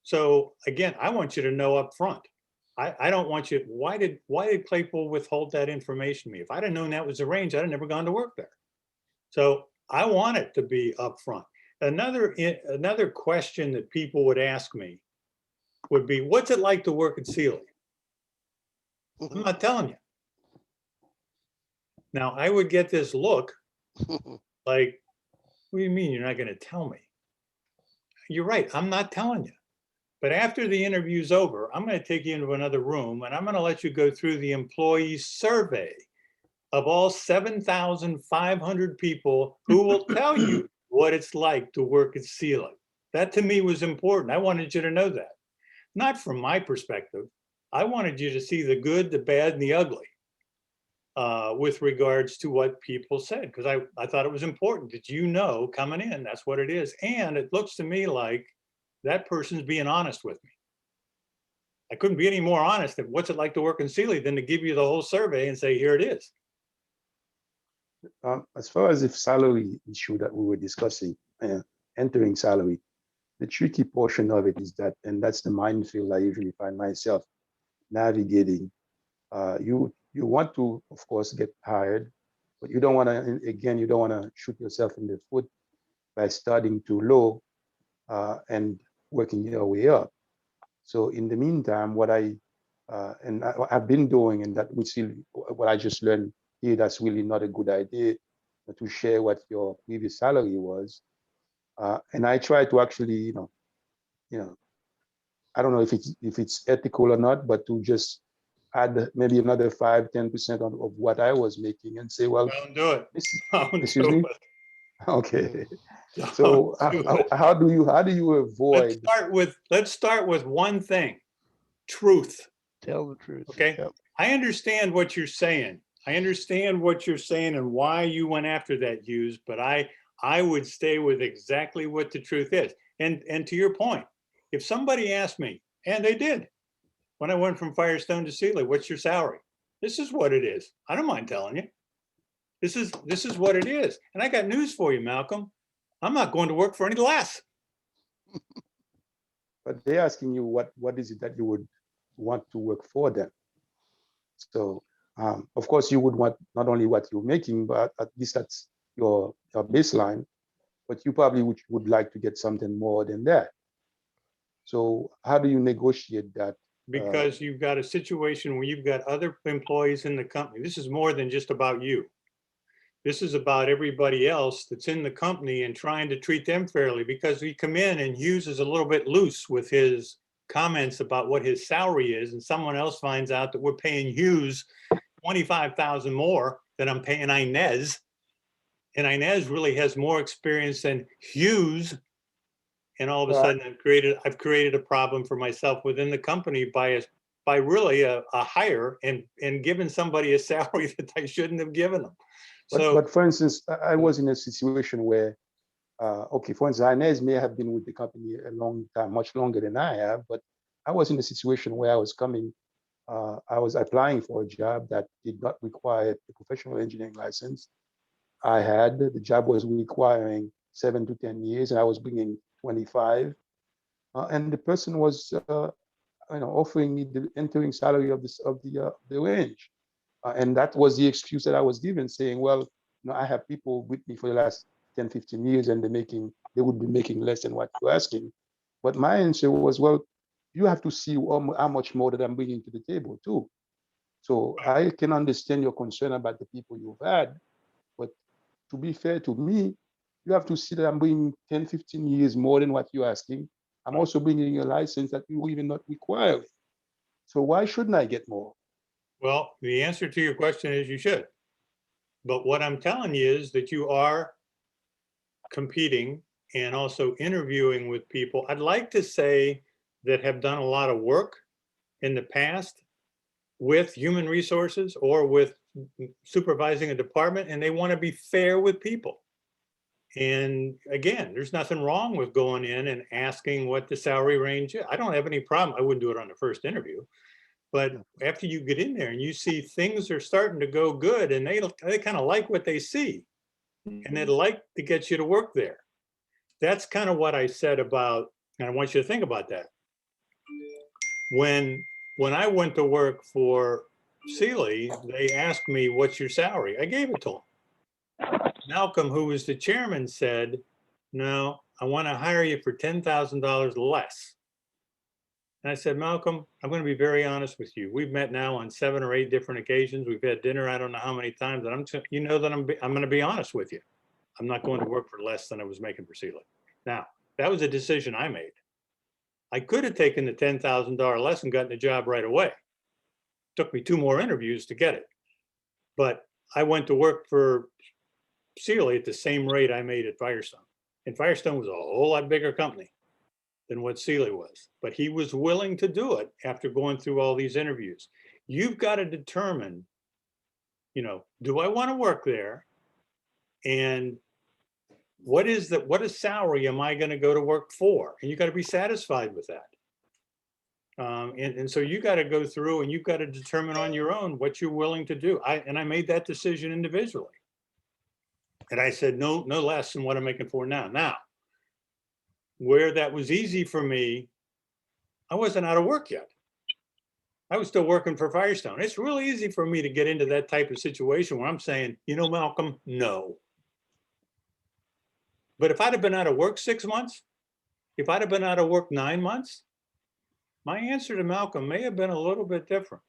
So again, I want you to know up front. I don't want you, why did Claypool withhold that information to me? If I'd have known that was the range, I'd have never gone to work there. So I want it to be up front. Another question that people would ask me would be, what's it like to work at Sealy? I'm not telling you. Now I would get this look like, what do you mean you're not going to tell me? You're right, I'm not telling you. But after the interview's over, I'm going to take you into another room and I'm going to let you go through the employee survey of all 7,500 people who will tell you what it's like to work at Sealy. That to me was important. I wanted you to know that. Not from my perspective. I wanted you to see the good, the bad, and the ugly with regards to what people said, because I thought it was important that you know coming in, that's what it is. And it looks to me like that person's being honest with me. I couldn't be any more honest at what's it like to work in Sealy than to give you the whole survey and say, here it is. As far as the salary issue that we were discussing, entering salary, the tricky portion of it is that, and that's the minefield I usually find myself navigating. You want to, of course, get hired, but you don't want to, again, you don't want to shoot yourself in the foot by starting too low and working your way up. So in the meantime, what I've been doing, and that which what I just learned here, that's really not a good idea to share what your previous salary was. And I try to actually, I don't know if it's ethical or not, but to just add maybe another 5-10% of what I was making and say, well, Don't do it. Excuse me? Okay. So how do you avoid? Let's start with one thing: truth. Tell the truth. Okay. Yep. I understand what you're saying. I understand what you're saying and why you went after that use, but I would stay with exactly what the truth is. And to your point, if somebody asked me, and they did, when I went from Firestone to Sealy, what's your salary? This is what it is. I don't mind telling you. This is what it is. And I got news for you, Malcolm. I'm not going to work for any less. But they're asking you what is it that you would want to work for them. So of course you would want not only what you're making, but at least that's your baseline, but you probably would like to get something more than that. So how do you negotiate that? Because you've got a situation where you've got other employees in the company. This is more than just about you. This is about everybody else that's in the company and trying to treat them fairly, because we come in and Hughes is a little bit loose with his comments about what his salary is, and someone else finds out that we're paying Hughes $25,000 more than I'm paying Inez. And Inez really has more experience than Hughes. And all of a sudden I've created a problem for myself within the company by really a hire and giving somebody a salary that I shouldn't have given them. But for instance, I was in a situation where, okay, for instance, Inez may have been with the company a long time, much longer than I have, but I was in a situation where I was coming I was applying for a job that did not require a professional engineering license. The job was requiring 7 to 10 years, and I was bringing 25. And the person was, offering me the entering salary of the range. And that was the excuse that I was given, saying, well, I have people with me for the last 10, 15 years, and they would be making less than what you're asking. But my answer was, well, you have to see how much more that I'm bringing to the table too. So I can understand your concern about the people you've had, but to be fair to me, you have to see that I'm bringing 10, 15 years more than what you're asking. I'm also bringing a license that you even not requiring. So why shouldn't I get more? Well, the answer to your question is you should. But what I'm telling you is that you are competing and also interviewing with people, I'd like to say, that have done a lot of work in the past with human resources or with supervising a department, and they want to be fair with people. And again, there's nothing wrong with going in and asking what the salary range is. I don't have any problem. I wouldn't do it on the first interview. But after you get in there and you see things are starting to go good and they kind of like what they see and they'd like to get you to work there. That's kind of what I said about, and I want you to think about that. When I went to work for Sealy, they asked me, what's your salary? I gave it to them. Malcolm, who was the chairman, said, no, I want to hire you for $10,000 less. And I said, Malcolm, I'm going to be very honest with you. We've met now on 7 or 8 different occasions. We've had dinner, I don't know how many times, and I'm going to be honest with you. I'm not going to work for less than I was making for Sealy. Now, that was a decision I made. I could have taken the $10,000 less and gotten the job right away. Took me 2 more interviews to get it. But I went to work for Sealy at the same rate I made at Firestone. And Firestone was a whole lot bigger company than what Sealy was. But he was willing to do it after going through all these interviews. You've got to determine, do I want to work there? And what salary am I going to go to work for? And you got to be satisfied with that. And so you got to go through and you've got to determine on your own what you're willing to do. I made that decision individually. And I said, no less than what I'm making for now. Now, where that was easy for me, I wasn't out of work yet. I was still working for Firestone. It's really easy for me to get into that type of situation where I'm saying, Malcolm, no. But if I'd have been out of work 6 months, if I'd have been out of work 9 months, my answer to Malcolm may have been a little bit different.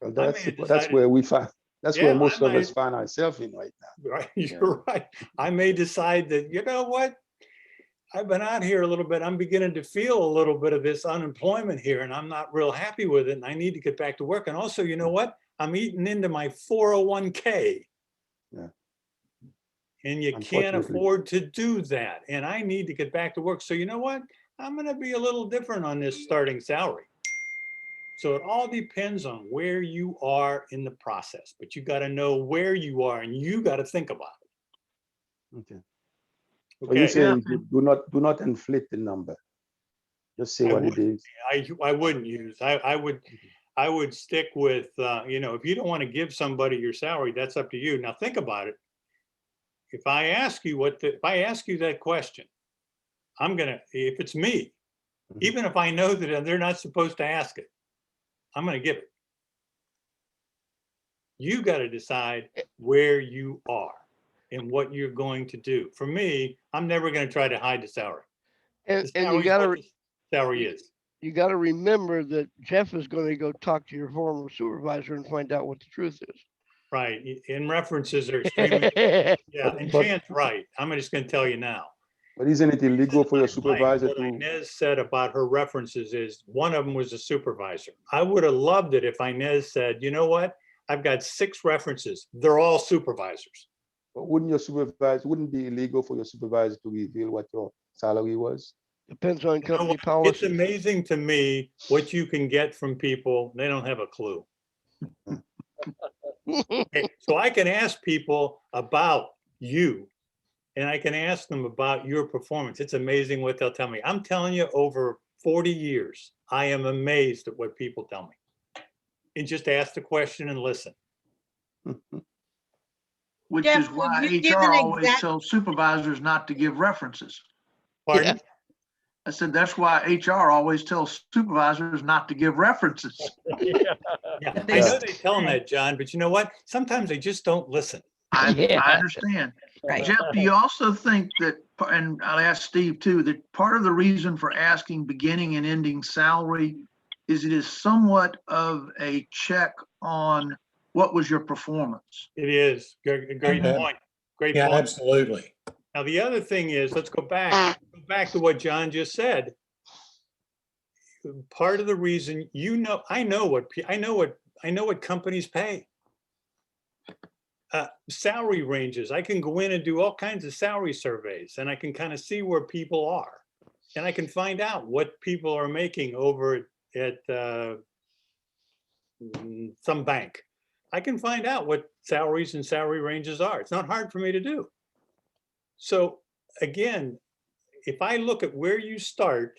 Well, that's where we find. That's where most of us find ourselves in right now. Right, you're right. I may decide that, you know what? I've been out here a little bit. I'm beginning to feel a little bit of this unemployment here, and I'm not real happy with it. And I need to get back to work. And also, you know what? I'm eating into my 401k. Yeah. And you can't afford to do that. And I need to get back to work. So you know what? I'm going to be a little different on this starting salary. So it all depends on where you are in the process, but you got to know where you are and you got to think about it. Okay. So you're saying do not inflate the number. Just say what it is. I wouldn't use. I would stick with if you don't want to give somebody your salary, that's up to you. Now think about it. If I ask you that question, if it's me, even if I know that they're not supposed to ask it, I'm going to give it. You got to decide where you are and what you're going to do. For me, I'm never going to try to hide the salary. And you got to salary is. You got to remember that Jeff is going to go talk to your former supervisor and find out what the truth is. Right. And references are extremely. Yeah. And Chan's right. I'm just going to tell you now. But isn't it illegal for your supervisor what to? Inez said about her references is one of them was a supervisor. I would have loved it if Inez said, you know what? I've got 6 references. They're all supervisors. But wouldn't it be illegal for your supervisor to reveal what your salary was? Depends on company policy. It's amazing to me what you can get from people. They don't have a clue. Okay, so I can ask people about you. And I can ask them about your performance. It's amazing what they'll tell me. I'm telling you, over 40 years, I am amazed at what people tell me. and just ask the question and listen. Which Jeff, is why could you give HR an always exact- tells supervisors not to give references. Pardon? I said, that's why HR always tells supervisors not to give references. Yeah, They I know s- they tell them that, John, but you know what? Sometimes they just don't listen. I Yeah. understand. Right. Jeff, do you also think that, and I'll ask Steve too, that part of the reason for asking beginning and ending salary is it is somewhat of a check on what was your performance? It is. Great Yeah. point. Great Yeah, point. absolutely. Now, the other thing is, let's go back to what John just said. Part of the reason, I know what companies pay. Salary ranges. I can go in and do all kinds of salary surveys, and I can kind of see where people are, and I can find out what people are making over at some bank. I can find out what salaries and salary ranges are. It's not hard for me to do. So again, if I look at where you start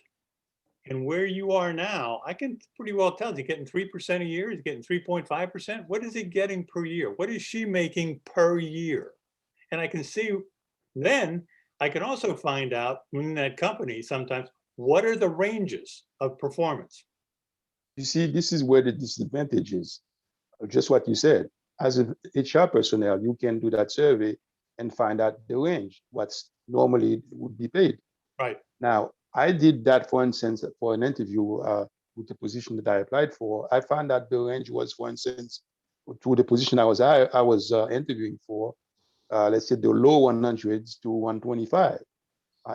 and where you are now, I can pretty well tell, is he getting 3% a year? Is he getting 3.5%? What is he getting per year? What is she making per year? And I can see, then I can also find out in that company sometimes, what are the ranges of performance? You see, this is where the disadvantage is. Just what you said. As a HR personnel, you can do that survey and find out the range, what's normally would be paid. Right. Now, I did that, for instance, for an interview with the position that I applied for. I found out the range was, for instance, to the position I was interviewing for, let's say the low 100s to 125.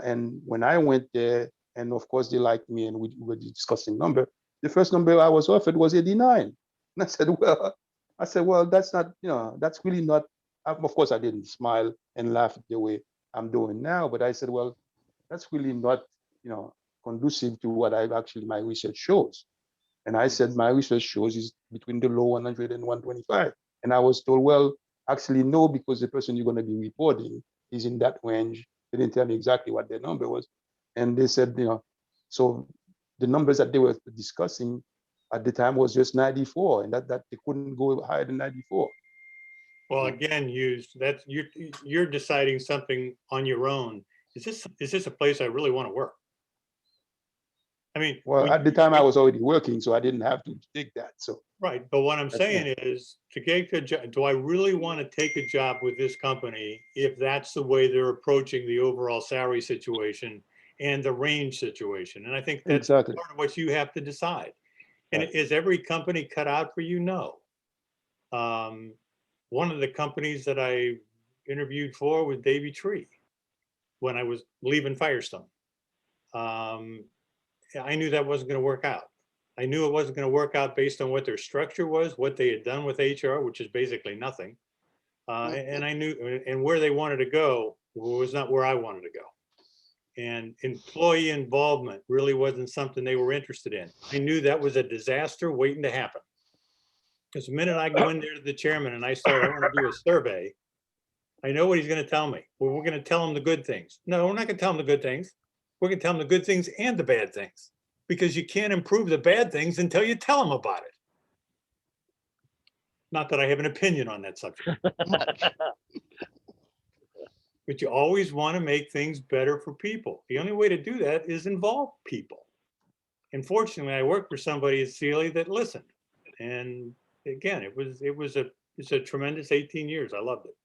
And when I went there, and of course they liked me, and we were discussing number. The first number I was offered was 89. And I said, well, that's not, that's really not. Of course, I didn't smile and laugh the way I'm doing now, but I said, well, that's really not, conducive to what my research shows. And I said, my research shows is between the low 100 and 125. And I was told, well, actually, no, because the person you're going to be reporting is in that range. They didn't tell me exactly what their number was. And they said, so the numbers that they were discussing at the time was just 94, and that they couldn't go higher than 94. Well, again, you're deciding something on your own. Is this a place I really want to work? I mean, well, at the time I was already working, so I didn't have to take that. So right, but what I'm That's saying is, to get a job, do I really want to take a job with this company if that's the way they're approaching the overall salary situation and the range situation? And I think that's exactly. part of what you have to decide. And is every company cut out for you? No. One of the companies that I interviewed for was Davy Tree when I was leaving Firestone. I knew that wasn't going to work out. I knew it wasn't going to work out based on what their structure was, what they had done with HR, which is basically nothing. And I knew, and where they wanted to go was not where I wanted to go. And employee involvement really wasn't something they were interested in. I knew that was a disaster waiting to happen. Because the minute I go in there to the chairman and I want to do a survey, I know what he's going to tell me. Well, we're going to tell him the good things. No, we're not going to tell him the good things. We're going to tell him the good things and the bad things, because you can't improve the bad things until you tell them about it. Not that I have an opinion on that subject. But you always want to make things better for people. The only way to do that is involve people. And fortunately, I worked for somebody at Sealy that listened. And again, it's a tremendous 18 years. I loved it.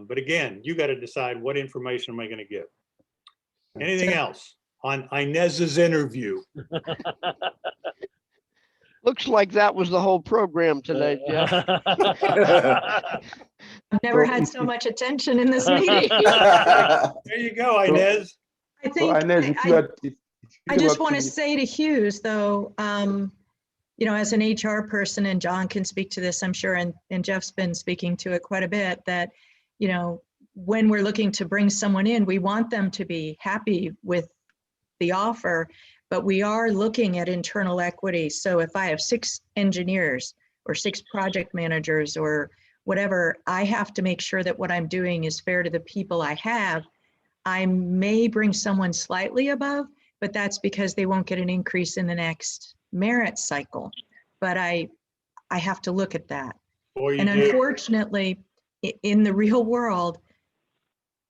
But again, you got to decide, what information am I going to give? Anything else on Inez's interview? Looks like that was the whole program tonight, Jeff. I've never had so much attention in this meeting. There you go, Inez. I think, Inez, I just want to say to Hughes, though, as an HR person, and John can speak to this, I'm sure, and Jeff's been speaking to it quite a bit, that, when we're looking to bring someone in, we want them to be happy with the offer, but we are looking at internal equity. So if I have 6 engineers or 6 project managers or whatever, I have to make sure that what I'm doing is fair to the people I have. I may bring someone slightly above, but that's because they won't get an increase in the next merit cycle. but I have to look at that. Or you And do, unfortunately, in the real world,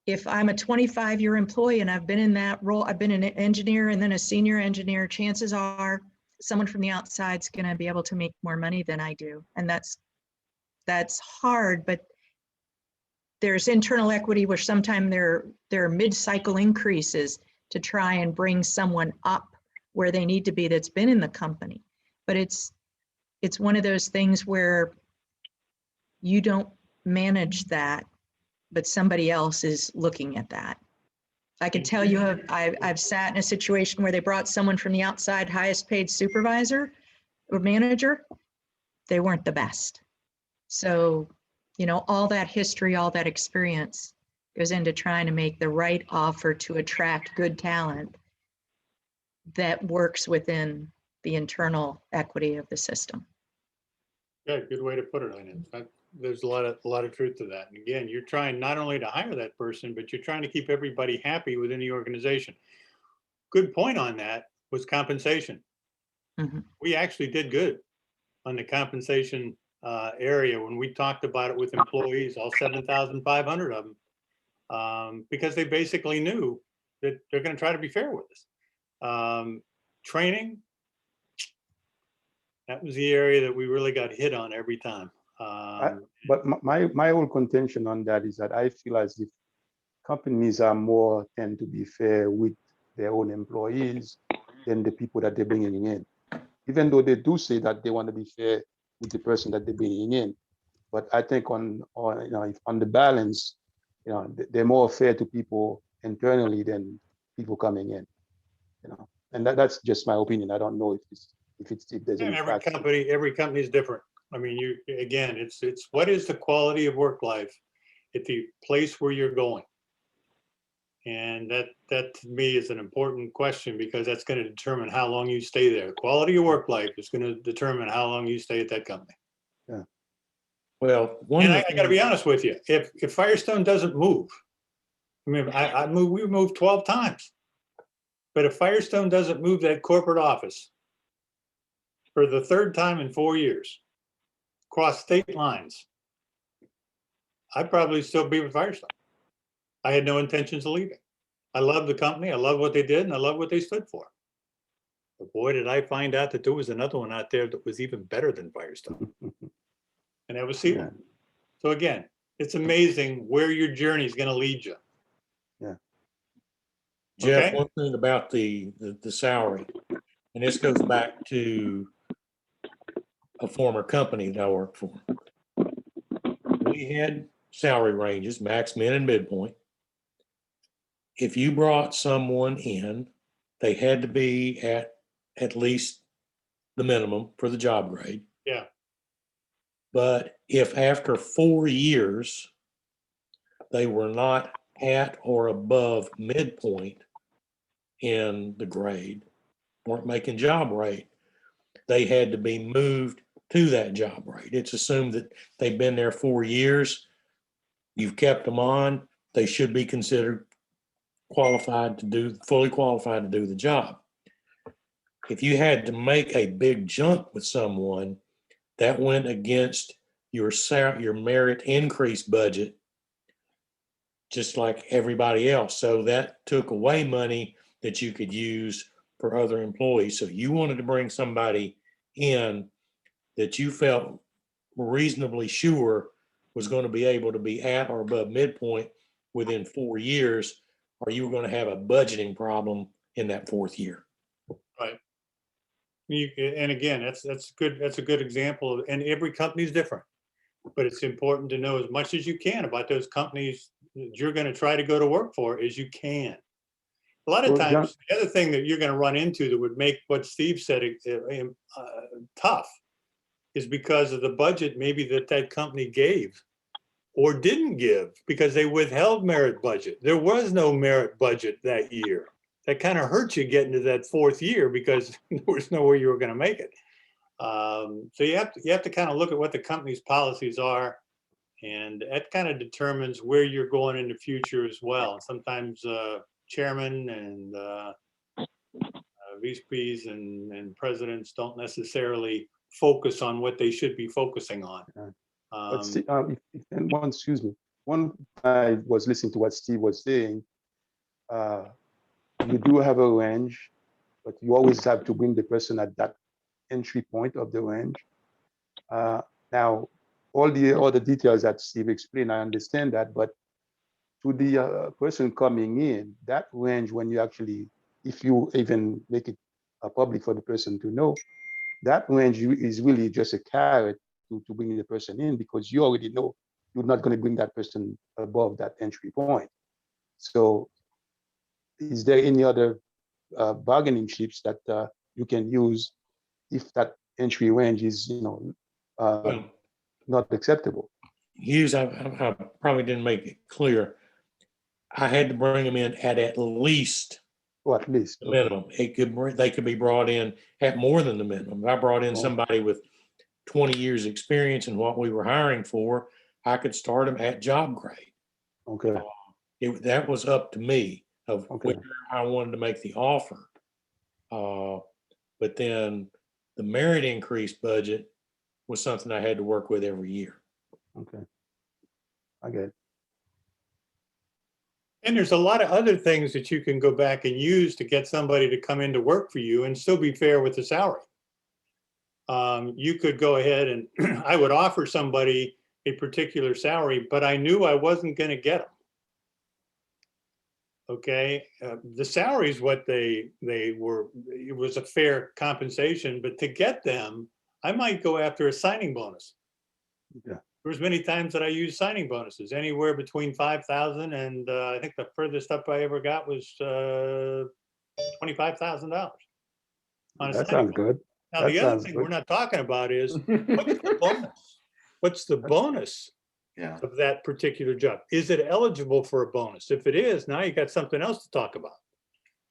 if I'm a 25-year employee and I've been in that role, I've been an engineer and then a senior engineer, chances are someone from the outside is going to be able to make more money than I do. And that's hard, but there's internal equity where sometimes there are mid-cycle increases to try and bring someone up where they need to be that's been in the company. But it's one of those things where you don't manage that, but somebody else is looking at that. I can tell you, I've sat in a situation where they brought someone from the outside, highest paid supervisor or manager. They weren't the best. So, all that history, all that experience goes into trying to make the right offer to attract good talent that works within the internal equity of the system. yeah, good way to put it on it. There's a lot of truth to that. And again, you're trying not only to hire that person, but you're trying to keep everybody happy within the organization. Good point on that was compensation. Mhm. We actually did good on the compensation area when we talked about it with employees, all 7,500 of them, because they basically knew that they're going to try to be fair with us. Training, that was the area that we really got hit on every time. But my whole contention on that is that I feel as if companies are more tend to be fair with their own employees than the people that they're bringing in. Even though they do say that they want to be fair with the person that they're bringing in, but I think on the balance, they're more fair to people internally than people coming in. And that's just my opinion. I don't know if there's And any every facts. company is different. I mean, again, it's what is the quality of work life at the place where you're going? And that to me is an important question, because that's going to determine how long you stay there. Quality of work life is going to determine how long you stay at that company. Yeah. Well, And I got to be honest with you, if Firestone doesn't move, I mean, we moved 12 times, but if Firestone doesn't move that corporate office for the third time in 4 years, across state lines, I'd probably still be with Firestone. I had no intentions of leaving. I love the company. I love what they did, and I love what they stood for. But boy, did I find out that there was another one out there that was even better than Firestone. And that was Sealy. Yeah. So again, it's amazing where your journey is going to lead you. Yeah. Jeff, Okay. one thing about the salary, and this goes back to a former company that I worked for. We had salary ranges, max, min, and midpoint. If you brought someone in, they had to be at least the minimum for the job grade. Yeah. But if after 4 years, they were not at or above midpoint in the grade, weren't making job rate, they had to be moved to that job rate. It's assumed that they've been there 4 years, you've kept them on, they should be considered fully qualified to do the job. If you had to make a big jump with someone, that went against your merit increase budget, just like everybody else. So that took away money that you could use for other employees. So you wanted to bring somebody in that you felt reasonably sure was going to be able to be at or above midpoint within 4 years, or you were going to have a budgeting problem in that fourth year. Right. And again, that's good. That's a good example. And every company is different, but it's important to know as much as you can about those companies that you're going to try to go to work for as you can. A lot of Well, John- times, the other thing that you're going to run into that would make what Steve said tough is because of the budget maybe that company gave or didn't give, because they withheld merit budget. There was no merit budget that year. That kind of hurt you getting to that fourth year because there was no way you were going to make it. So you have to kind of look at what the company's policies are, and that kind of determines where you're going in the future as well. Sometimes chairman and VPs and presidents don't necessarily focus on what they should be focusing on. But and one, excuse me, one, I was listening to what Steve was saying. You do have a range, but you always have to bring the person at that entry point of the range. Now, all the details that Steve explained, I understand that, but to the person coming in, that range, when you actually, if you even make it public for the person to know, that range is really just a carrot to bring the person in, because you already know you're not going to bring that person above that entry point. So is there any other bargaining chips that you can use if that entry range is, not acceptable? Hughes, I probably didn't make it clear. I had to bring them in at least at least the minimum. They could be brought in at more than the minimum. If I brought in somebody with 20 years experience in what we were hiring for, I could start them at job grade. Okay. That was up to me of Okay. where I wanted to make the offer. But then the merit increase budget was something I had to work with every year. Okay. I get it. And there's a lot of other things that you can go back and use to get somebody to come in to work for you and still be fair with the salary. You could go ahead and I would offer somebody a particular salary, but I knew I wasn't going to get them. Okay, the salary is what they were. It was a fair compensation, but to get them, I might go after a signing bonus. Yeah. There was many times that I used signing bonuses, anywhere between 5,000 and I think the furthest up I ever got was $25,000. That sounds good. Now, That the other sounds thing good. we're not talking about is what's the bonus? What's the bonus of that particular job? Is it eligible for a bonus? If it is, now you got something else to talk about.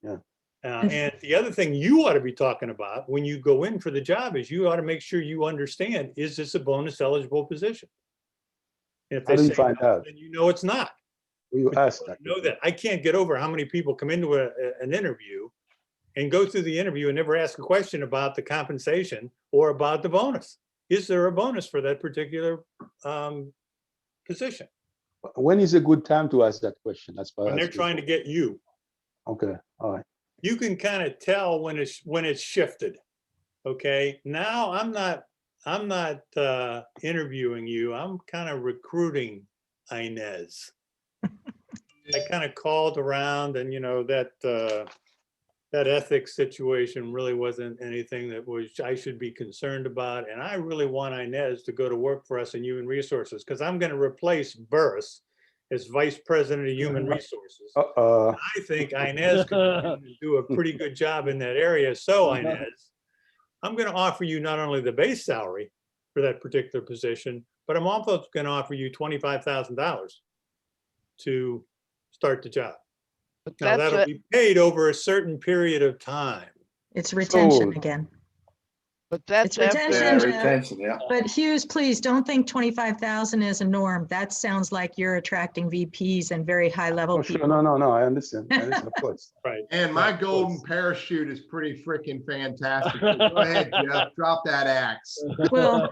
Yeah. And the other thing you ought to be talking about when you go in for the job is you ought to make sure you understand, is this a bonus eligible position? And if How they do you say find no, out? then you know it's not. You ask that. Know that. I can't get over how many people come into an interview and go through the interview and never ask a question about the compensation or about the bonus. Is there a bonus for that particular position? When is a good time to ask that question? As far When as they're trying to get you. Okay. All right. You can kind of tell when it's shifted. Okay. Now I'm not interviewing you. I'm kind of recruiting Inez. I kind of called around and that ethics situation really wasn't anything that I should be concerned about. And I really want Inez to go to work for us in human resources because I'm going to replace Burriss as Vice President of Human Resources. I think Inez can do a pretty good job in that area. So Inez, I'm going to offer you not only the base salary for that particular position, but I'm also going to offer you $25,000 to start the job. But Now that's that'll be paid over a certain period of time. It's retention So- again. But that's It's retention, Jeff. retention, yeah. But Hughes, please don't think 25,000 is a norm. That sounds like you're attracting VPs and very high level Oh, sure. people. No. I understand. Of course. Right. And my Of golden course. parachute is pretty freaking fantastic. So go ahead, Jeff, drop that axe. Well,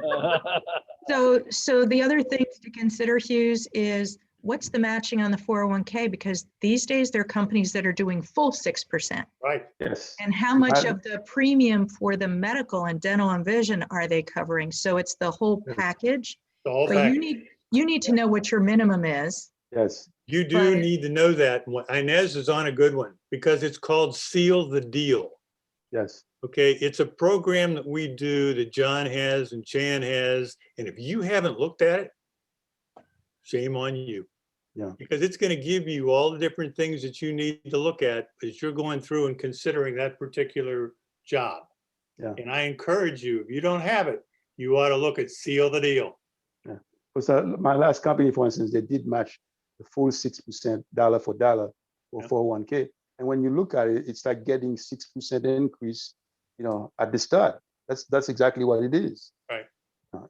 so the other things to consider, Hughes, is what's the matching on the 401k? Because these days there are companies that are doing full 6%. Right. Yes. And how much I- of the premium for the medical and dental and vision are they covering? So it's the whole package. The whole But package. you need to know what your minimum is. Yes. You do but- need to know that. Inez is on a good one because it's called Seal the Deal. Yes. Okay, it's a program that we do that John has and Chan has. And if you haven't looked at it, shame on you. Yeah. Because it's going to give you all the different things that you need to look at as you're going through and considering that particular job. Yeah. And I encourage you, if you don't have it, you ought to look at Seal the Deal. Because my last company, for instance, they did match the full 6% dollar for dollar for Yeah. 401k. And when you look at it, it's like getting 6% increase, at the start. That's exactly what it is. Right.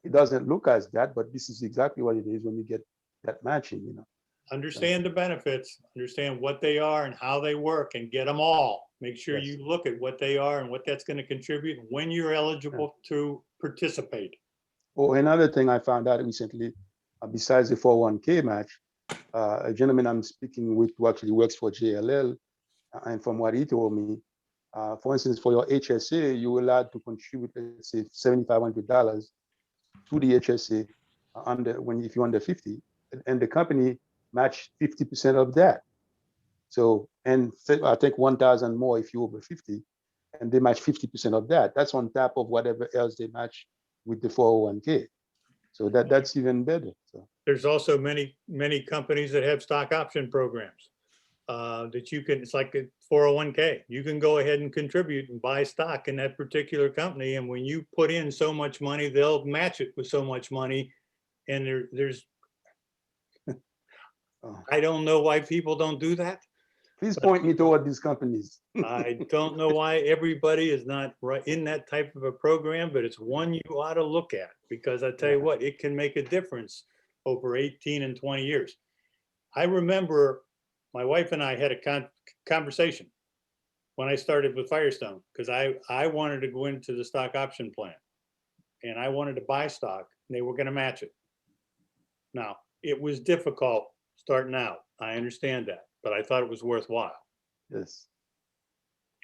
It doesn't look as that, but this is exactly what it is when you get that matching. Understand the benefits, understand what they are and how they work, and get them all. Make sure Yes. you look at what they are and what that's going to contribute when you're eligible to participate. Oh, another thing I found out recently, besides the 401k match, a gentleman I'm speaking with who actually works for JLL, and from what he told me, for instance, for your HSA, you're allowed to contribute, let's say, $7,500 to the HSA if you're under 50, and the company match 50% of that. So, and I think 1,000 more if you're over 50, and they match 50% of that. That's on top of whatever else they match with the 401k. So that's even better. So There's also many companies that have stock option programs that you can, it's like a 401k. You can go ahead and contribute and buy stock in that particular company. And when you put in so much money, they'll match it with so much money. And there's, I don't know why people don't do that. please point me toward these companies. I don't know why everybody is not right in that type of a program, but it's one you ought to look at, because I tell you what, it can make a difference over 18 and 20 years. I remember my wife and I had a conversation when I started with Firestone, because I wanted to go into the stock option plan and I wanted to buy stock and they were going to match it. Now, it was difficult starting out. I understand that, but I thought it was worthwhile. Yes.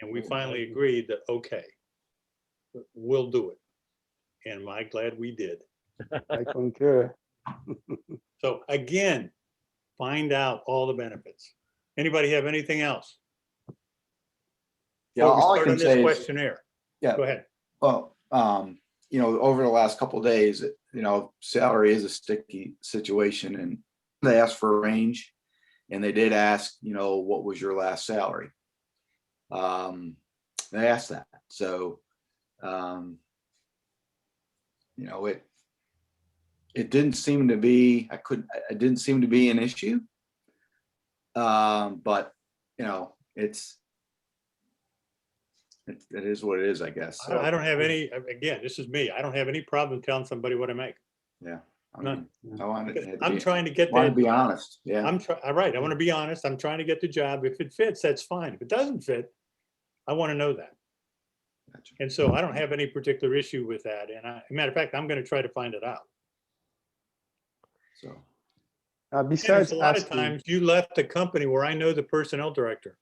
And we finally agreed that, okay, we'll do it. And am I glad we did. I concur. So again, find out all the benefits. Anybody have anything else? Yeah, Before we all I start can on this say is, questionnaire. yeah, Go ahead. well, over the last couple of days, salary is a sticky situation, and they asked for a range, and they did ask, what was your last salary? They asked that. So, it didn't seem to be, it didn't seem to be an issue. But it is what it is, I guess. So, I don't have any, again, this is me. I don't have any problem telling somebody what I make. yeah. None. I'm trying to get want that. to be honest. Yeah. All right. I want to be honest. I'm trying to get the job. If it fits, that's fine. If it doesn't fit, I want to know that. Gotcha. And so I don't have any particular issue with that. And matter of fact, I'm going to try to find it out. So. And Besides a lot of asking, times you left a company where I know the personnel director.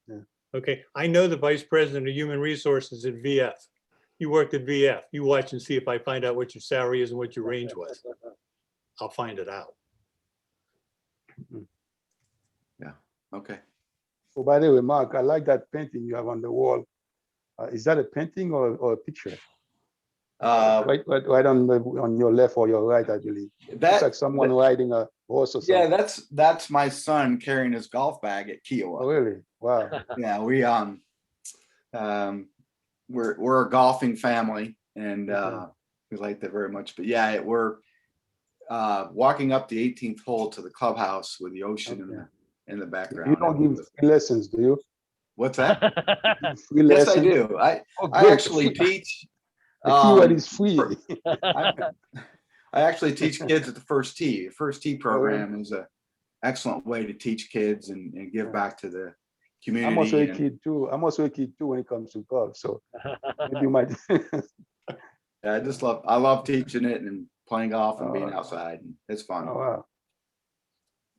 Yeah. Okay. I know the vice president of human resources at VF. You worked at VF. You watch and see if I find out what your salary is and what your range was. I'll find it out. Yeah. Okay. oh, by the way, Mark, I like that painting you have on the wall. Is that a painting or a picture? Right on your left or your right, I believe. It's like someone riding a horse or something. Yeah, that's my son carrying his golf bag at Kiowa. Oh, really? Wow. Yeah, we're a golfing family, and we like that very much. But yeah, we're walking up the 18th hole to the clubhouse with the ocean in the background. You don't give free lessons, do you? What's that? Free Yes, lessons? I do. I good. actually teach. The keyword is free. I actually teach kids at the First Tee. The First Tee program is an excellent way to teach kids and give back to the community. I'm also a kid too. When it comes to golf. So maybe you might. Yeah, I love teaching it and playing golf and being outside. And it's fun. Oh, wow.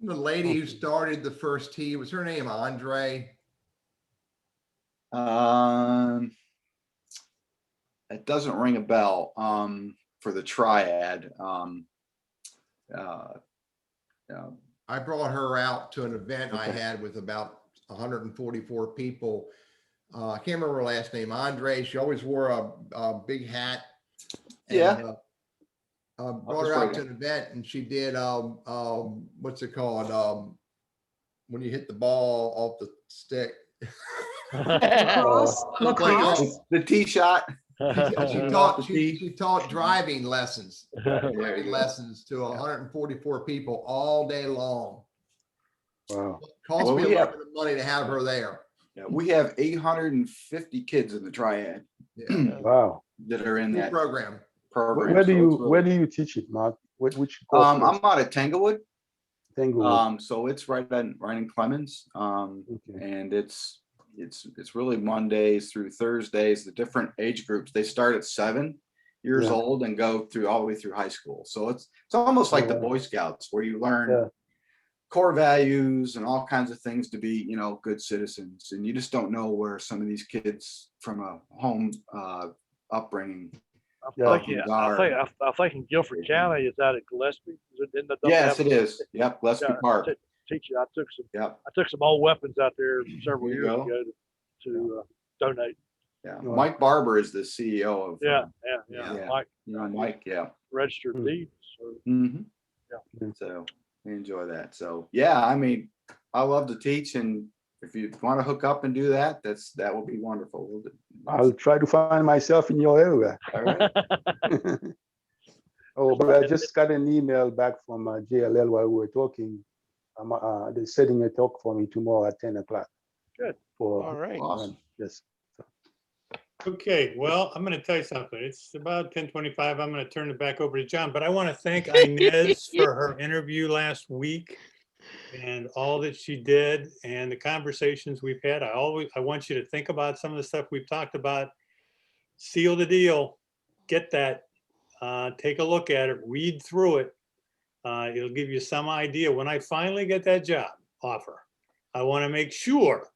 The lady who started the First Tee, was her name Andre? It doesn't ring a bell for the triad. I brought her out to an event I had with about 144 people. I can't remember her last name, Andre. She always wore a big hat. And, brought her out to an event, and she did what's it called? When you hit the ball off the stick. Lacrosse. The tee shot. She taught driving lessons. Driving lessons to 144 people all day long. Wow. Cost me a lot of money to have her there. Yeah, we have 850 kids in the triad. Wow. That are in that program. Where do you teach it, Mark? Which course? I'm out at Tanglewood. Tanglewood. So it's right in Clemens. And it's it's really Mondays through Thursdays, the different age groups. They start at 7 years Yeah. old and go through all the way through high school. So it's almost like the Boy Scouts, where you learn Yeah. core values and all kinds of things to be, good citizens. And you just don't know where some of these kids from a home upbringing. I think in Guilford County, is that at Gillespie? Is it in the? Yes, it is. Yep, Gillespie Yeah, Park. Teaching. I Yep. took some old weapons out there several There you years go. ago to donate. Yeah, Mike Barber is the CEO of. Yeah. Yeah. Mike, yeah. Registered deeds. So, Mhm. yeah. So we enjoy that. So yeah, I mean, I love to teach, and if you want to hook up and do that, that will be wonderful. We'll do. I'll try to find myself in your area. All right. Oh, but I just got an email back from JLL while we were talking. They're setting a talk for me tomorrow at 10 o'clock. Good. All right. Awesome. Yes. Okay, well, I'm going to tell you something. It's about 10:25. I'm going to turn it back over to John, but I want to thank Inez for her interview last week and all that she did and the conversations we've had. I want you to think about some of the stuff we've talked about. Seal the deal. Get that. Take a look at it. Read through it. It'll give you some idea. When I finally get that job offer, I want to make sure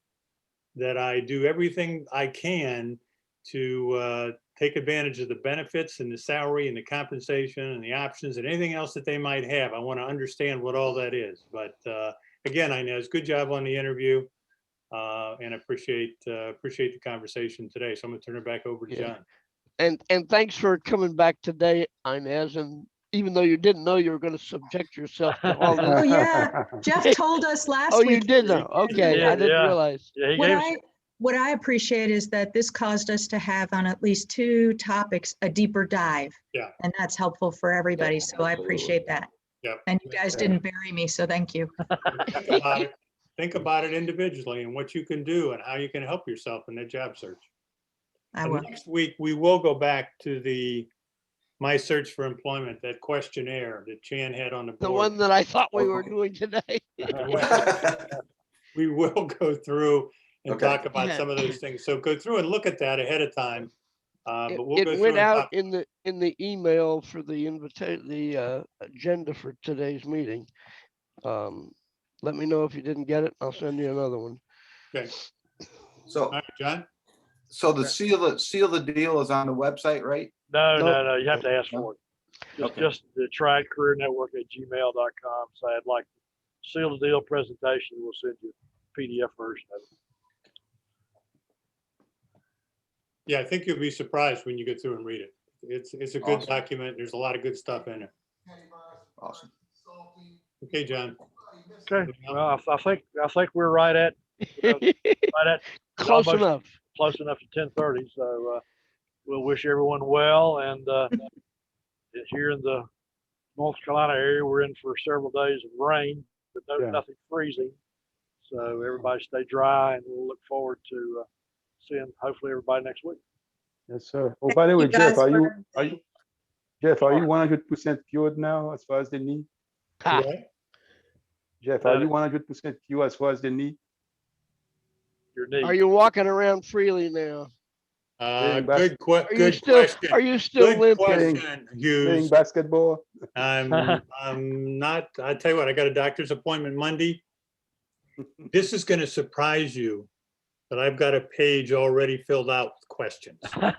that I do everything I can to take advantage of the benefits and the salary and the compensation and the options and anything else that they might have. I want to understand what all that is. But again, Inez, good job on the interview, and appreciate the conversation today. So I'm going to turn it back over to John. And thanks for coming back today, Inez. And even though you didn't know you were going to subject yourself to all this. Oh, yeah. Jeff told us last Oh, week. you did know. Okay, I didn't realize. Yeah, he What gave I, what I appreciate is that this caused us to have on at least 2 topics, a deeper dive. Yeah. And that's helpful for everybody. So I appreciate that. Yep. And you guys didn't bury me, so thank you. Think about it individually and what you can do and how you can help yourself in that job search. I And will. next week, we will go back to the My Search for Employment, that questionnaire that Chan had on the board. The one that I thought we were doing today. We will go through and Okay. talk about some of those things. So go through and look at that ahead of time. But we'll go It through went and out talk. in the email for the agenda for today's meeting. Let me know if you didn't get it. I'll send you another one. Okay. So, All right, John? so the seal the deal is on the website, right? No. You have to ask for it. Okay. Just the triedcareernetwork@gmail.com. So I'd like to seal the deal presentation. We'll send you a PDF version of it. Yeah, I think you'll be surprised when you get through and read it. It's a good Awesome. document. There's a lot of good stuff in it. Awesome. Okay, John. Okay. Well, I think we're right at Close almost enough. close enough to 10:30. So we'll wish everyone well. And here in the North Carolina area, we're in for several days of rain, but nothing freezing. So everybody stay dry, and we'll look forward to seeing hopefully everybody next week. Yes, sir. Oh, by the way, you Jeff, guys are you for- Jeff, are you 100% cured now as far as the knee? Ha. What? Jeff, are you 100% cured as far as the knee? Your knee. Are you walking around freely now? Good Are you good still question. are you still Good limping? question, Playing Hughes. basketball? I'm not, I tell you what, I got a doctor's appointment Monday. This is going to surprise you, but I've got a page already filled out with questions. Surprise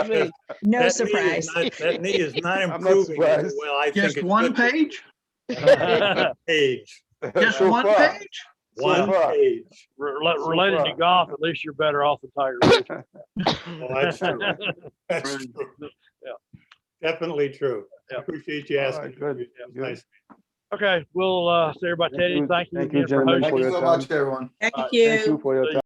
me. No That knee is surprise. That knee is not not improving. surprised. Well, I think Just it one should be. page? Page, Just So one far. page? one far. page. Related to far. golf, at least you're better off than Tiger Woods. Well, that's true. That's Right. true. Yeah. Definitely true. I Yeah. appreciate you All asking. right, good, Yeah, good. nice. Okay, we'll see everybody. Teddy, thank you Thank you, again for gentlemen, hosting. Thank you your so time. much, everyone. Thank All right. you. Thank you for your See time.